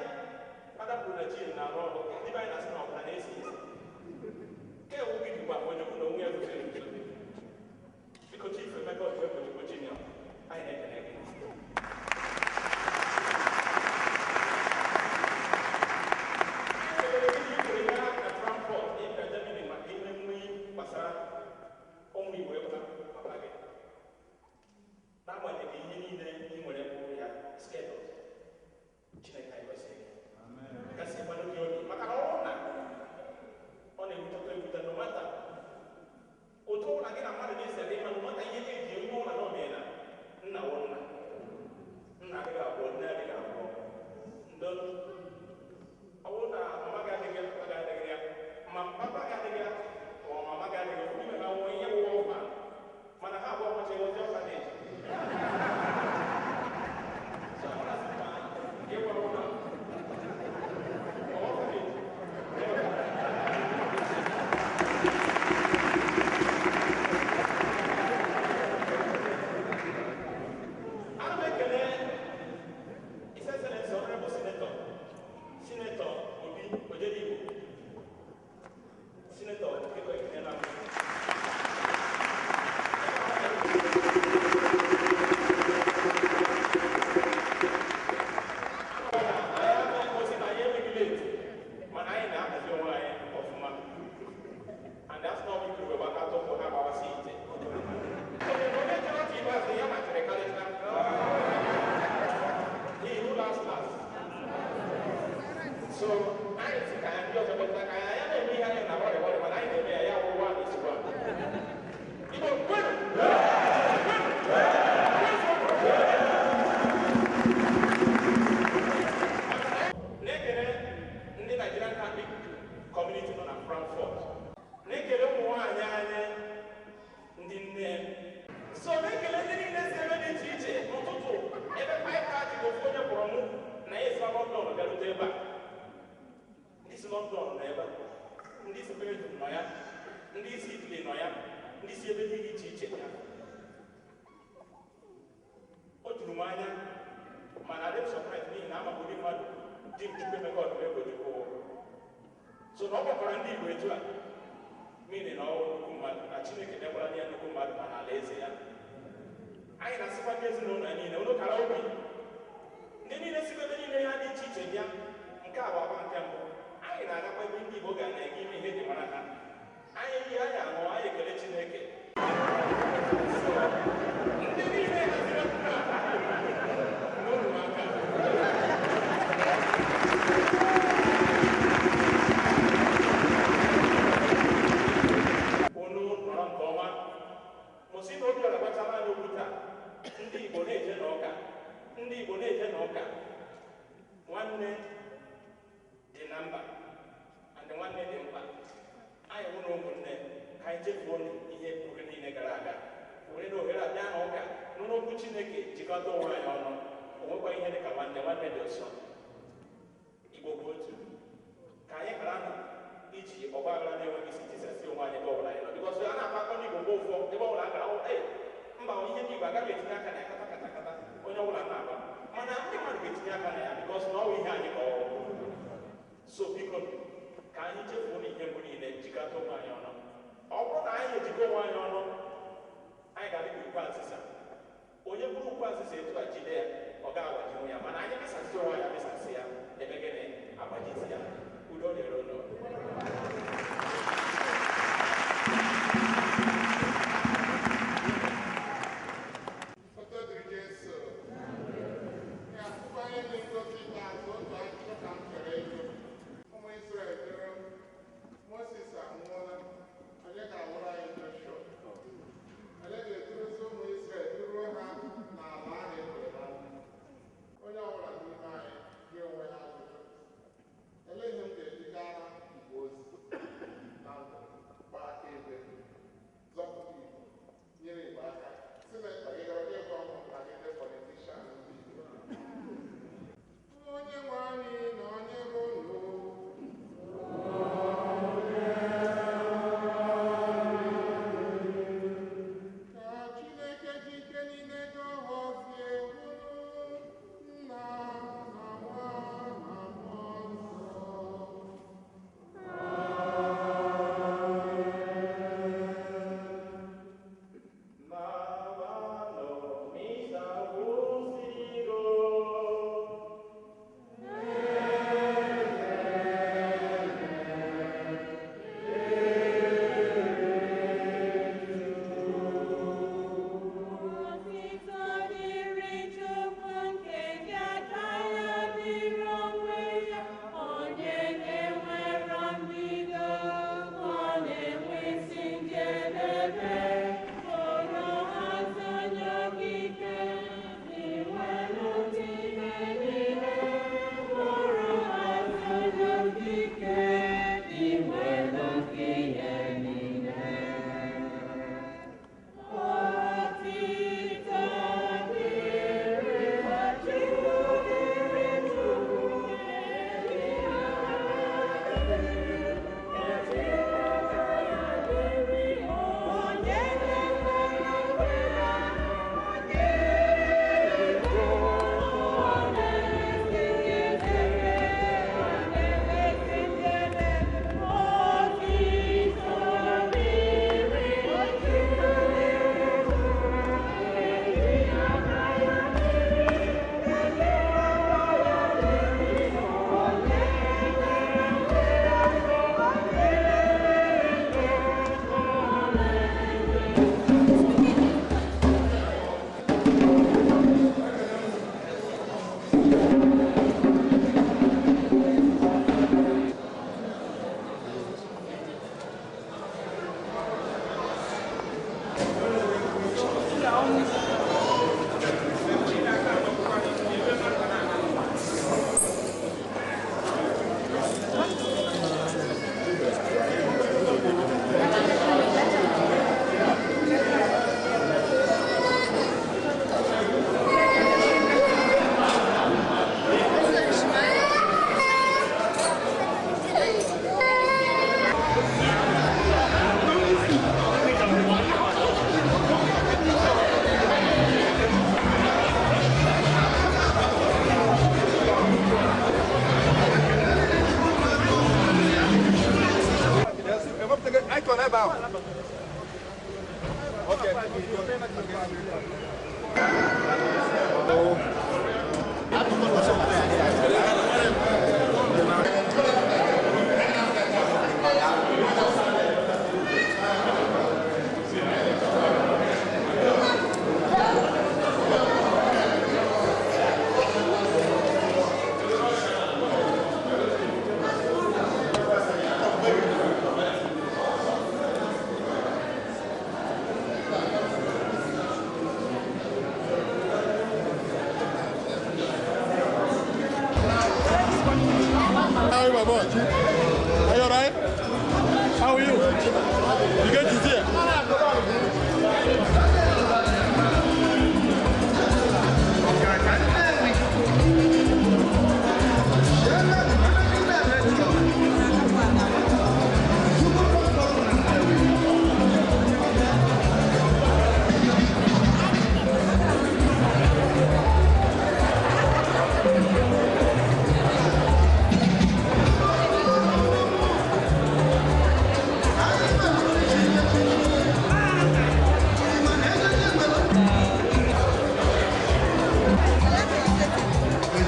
kpadapụrụ na chi na-arụ ọrụ, ndị be anyị na-asị na ọbụla na-esi isi. Nke ewu gị dịkwa Ojukwu na onwe ya guziri guzo. Biko Chief Emeka Odumegwu Ojukwu Junior, anyị na-ekele gị. Ụmụ Igbo ebe papa gị n'agbanyeghị ihe niile ị nwere bụ ya skedụl, Chineke anyị gọzie gị. Gasị gbanụ gị obi maka na ọrụ na ọ na-ebutekwa ebute no mata otu ọbụla gị na mmadụ na-esi aga ịma no mata ihe ga-eji onye ọbụla na omenala nna wụ nna, nna adịghị abụọ, nne adịghị abụọ. Ndo ọ bụrụ na mama gị adịghị ya, papa gị adịghị ya, ma papa gị adịghị ya or mama gị adịghị ya, ime na nwa ihe wụwa ọba mana ha abụọ macha ozi ọka na-eji. Chief Chukwuemeka Odumegwu Ojukwu. So na ọ gbakwara ndị Igbo etu a meaning na ọ nnukwu mmadụ na Chineke nyekwara ya nnukwu mmadụ ma n'ala eze ya. Anyị na-asịkwa ndị ezinụlọ niile unu kara obi ndị niile sikwa ebe niile ha dị iche iche bịa. Nke a bụ agba nke mbụ. Anyị na-agakwa ebe ndị Igbo ga na-ege ime ihe dị mara ha. Anyị yi anyị aṅụ anyị ekele Chineke. Ndị niile haziri okwu a n'ụlọ aka unu nọrọ nke ọma mụsị na obi ọra gbachara anyị okwu taa. Ndị Igbo na-eje n'ụka, ndị Igbo na-eje n'ụka, nwanne dị na mba and nwanne dị mkpa. Anyị hụ na ụmụnne ka anyị chefuo ihe pụrụ niile gara aga were na ohere abịa n'ụka nụrụ okwu Chineke jikọta onwe anyị ọnụ. O nwekwa ihe dị ka nsọ Igbo bụ otu ka anyị ghara na iji ọgba aghara na-enweghị isi tisasi onwe anyị ebe ọbụla anyị nọ bikọs a na-akpakọ n'Igbo mgbe ụfọ ebe ọbụla a gara mba ihe ndị Igbo agaghị etinye aka na ya kata onye ọbụla na-agba mana ndị mmadụ ga-etinye aka na ya bikọs na ọ bụ ihe anyị ka ọ so biko ka anyị chefuo na ihe mbụ niile jikọta onwe anyị ọnụ ọ bụrụ na anyị ejikọ onwe anyị ọnụ anyị ga-adịka ukwu azịza onye bụrụ ukwu azịza etu a jide ya ọ ga-agbajinwu ya mana anyị mesasị onwe ya mesasị ya ebe gịnị agbajiti ya udo dịrị ụlọ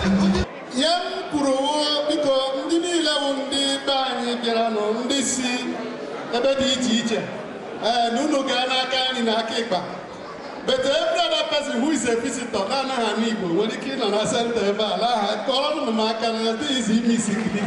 ihe m kwuru biko ndị niile bụ ndị be anyị bịara nụ ndị si ebe dị iche iche na unu gaa n'aka nri na aka ịkpa but every other person who is a visitor na-anaghị anụ Igbo nwere ike ịnọ na senta ebe a la ha kọrọ m aka na dị izi ime isi kiri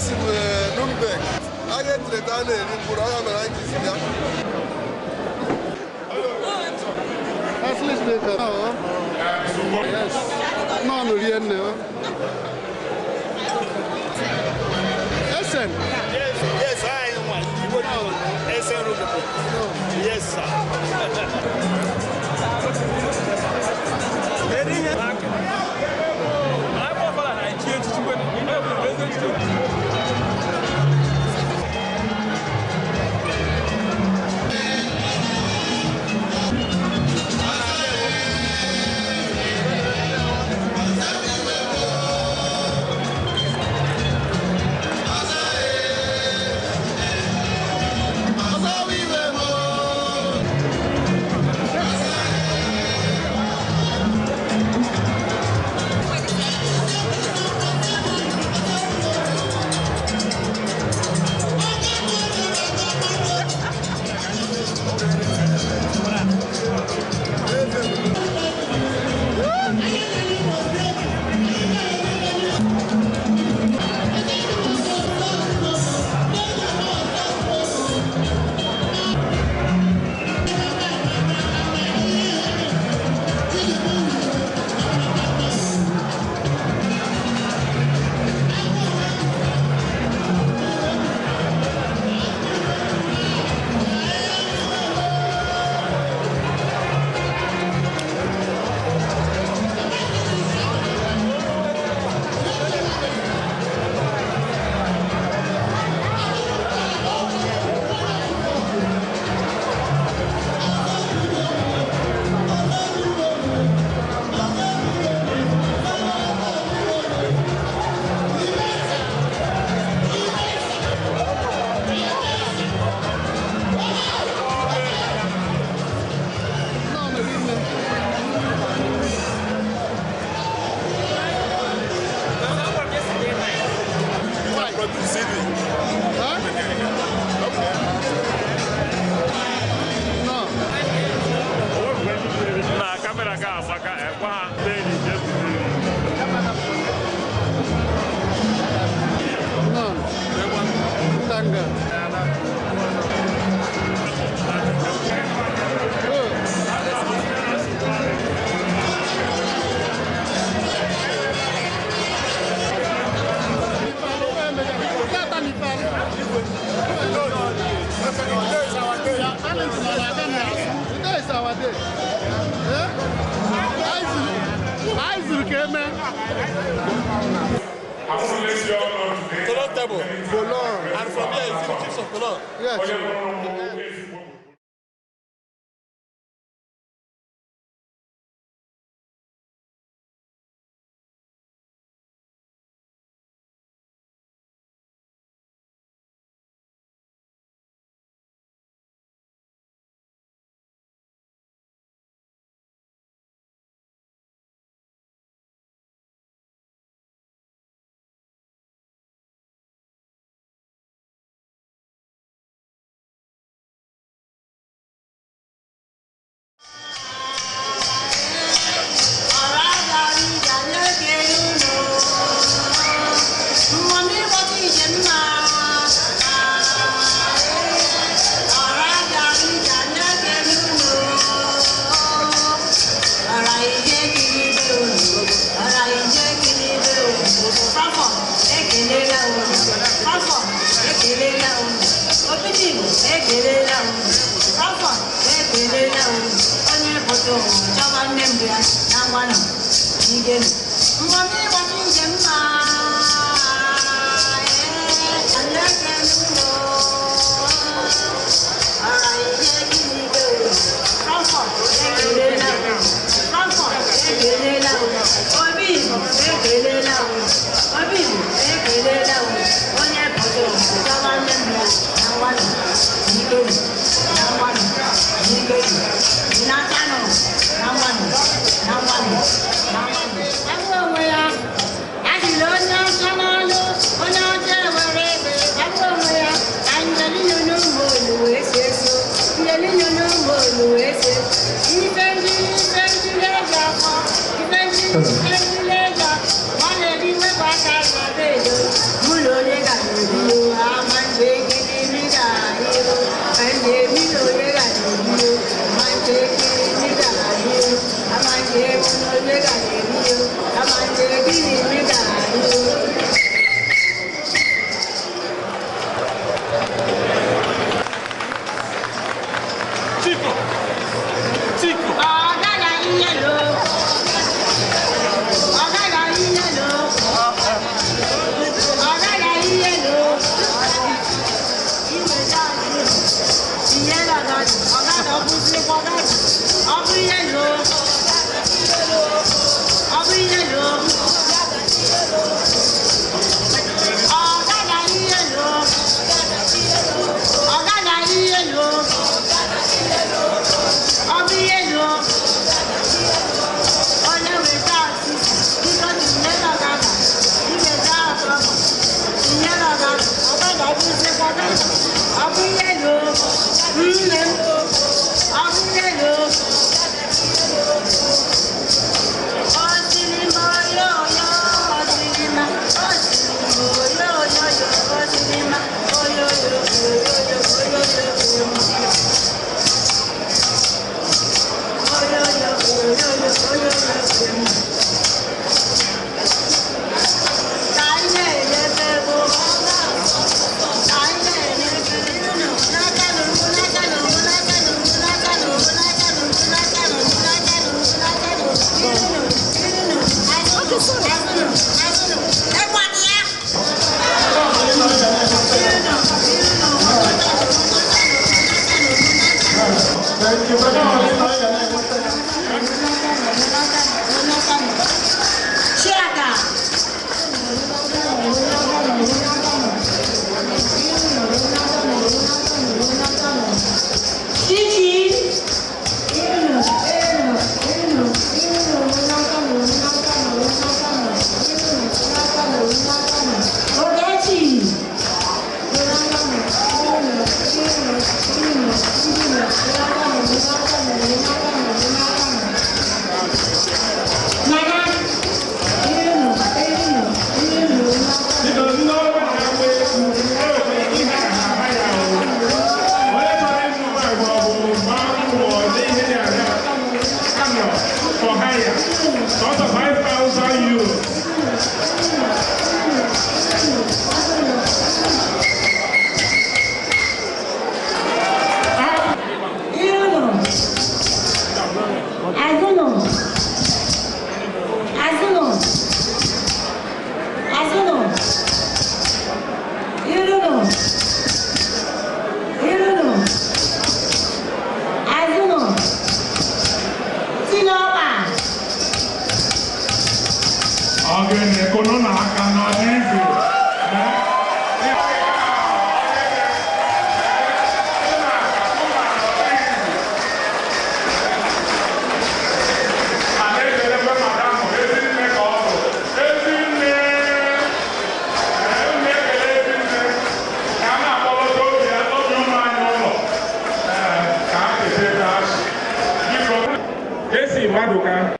Esi m Nuremberg, a ga-eteleta a na-eri mkpụrụ ọha mere anyị ji ya. Yes. No, no, Essen. Yes, I am one. Essen. Yes, sir. And from here, it's the chiefs of Colon. Yes. onye foto chọba nne mbụ ya na ngwanụ n'igelu ngwami ịgbata njem ma aleke n'ụlọ ọra ihe gịnị go Frankfurt ekelela Frankfurt ekelela obi Igbo ekelela obi Igbo ekelela onye foto chọba nne mbụ ya na ngwanụ n'igelu na ngwanụ n'igelu n'akano na ngwanụ na ngwanụ na ngwanụ ebe onwe ya adịla onye ọcha n'ọlụ onye ọcha ewere ebe ebe onwe ya ka njelinyo n'ụmụ olu wee si eso njelinyo n'ụmụ olu wee si ife ndị na-eji afọ ife ndị na-eji ọ na-eri wepụ aka na be edo mụlụ onye ga-ebido ama ndị ekiri ga-ahịrụ ka ndị ebido onye ga-ebido ma ndị ekiri ga-ahịrụ ama ndị ebido onye ga-ebido ama ndị ekiri ga-ahịrụ. Esi Maduka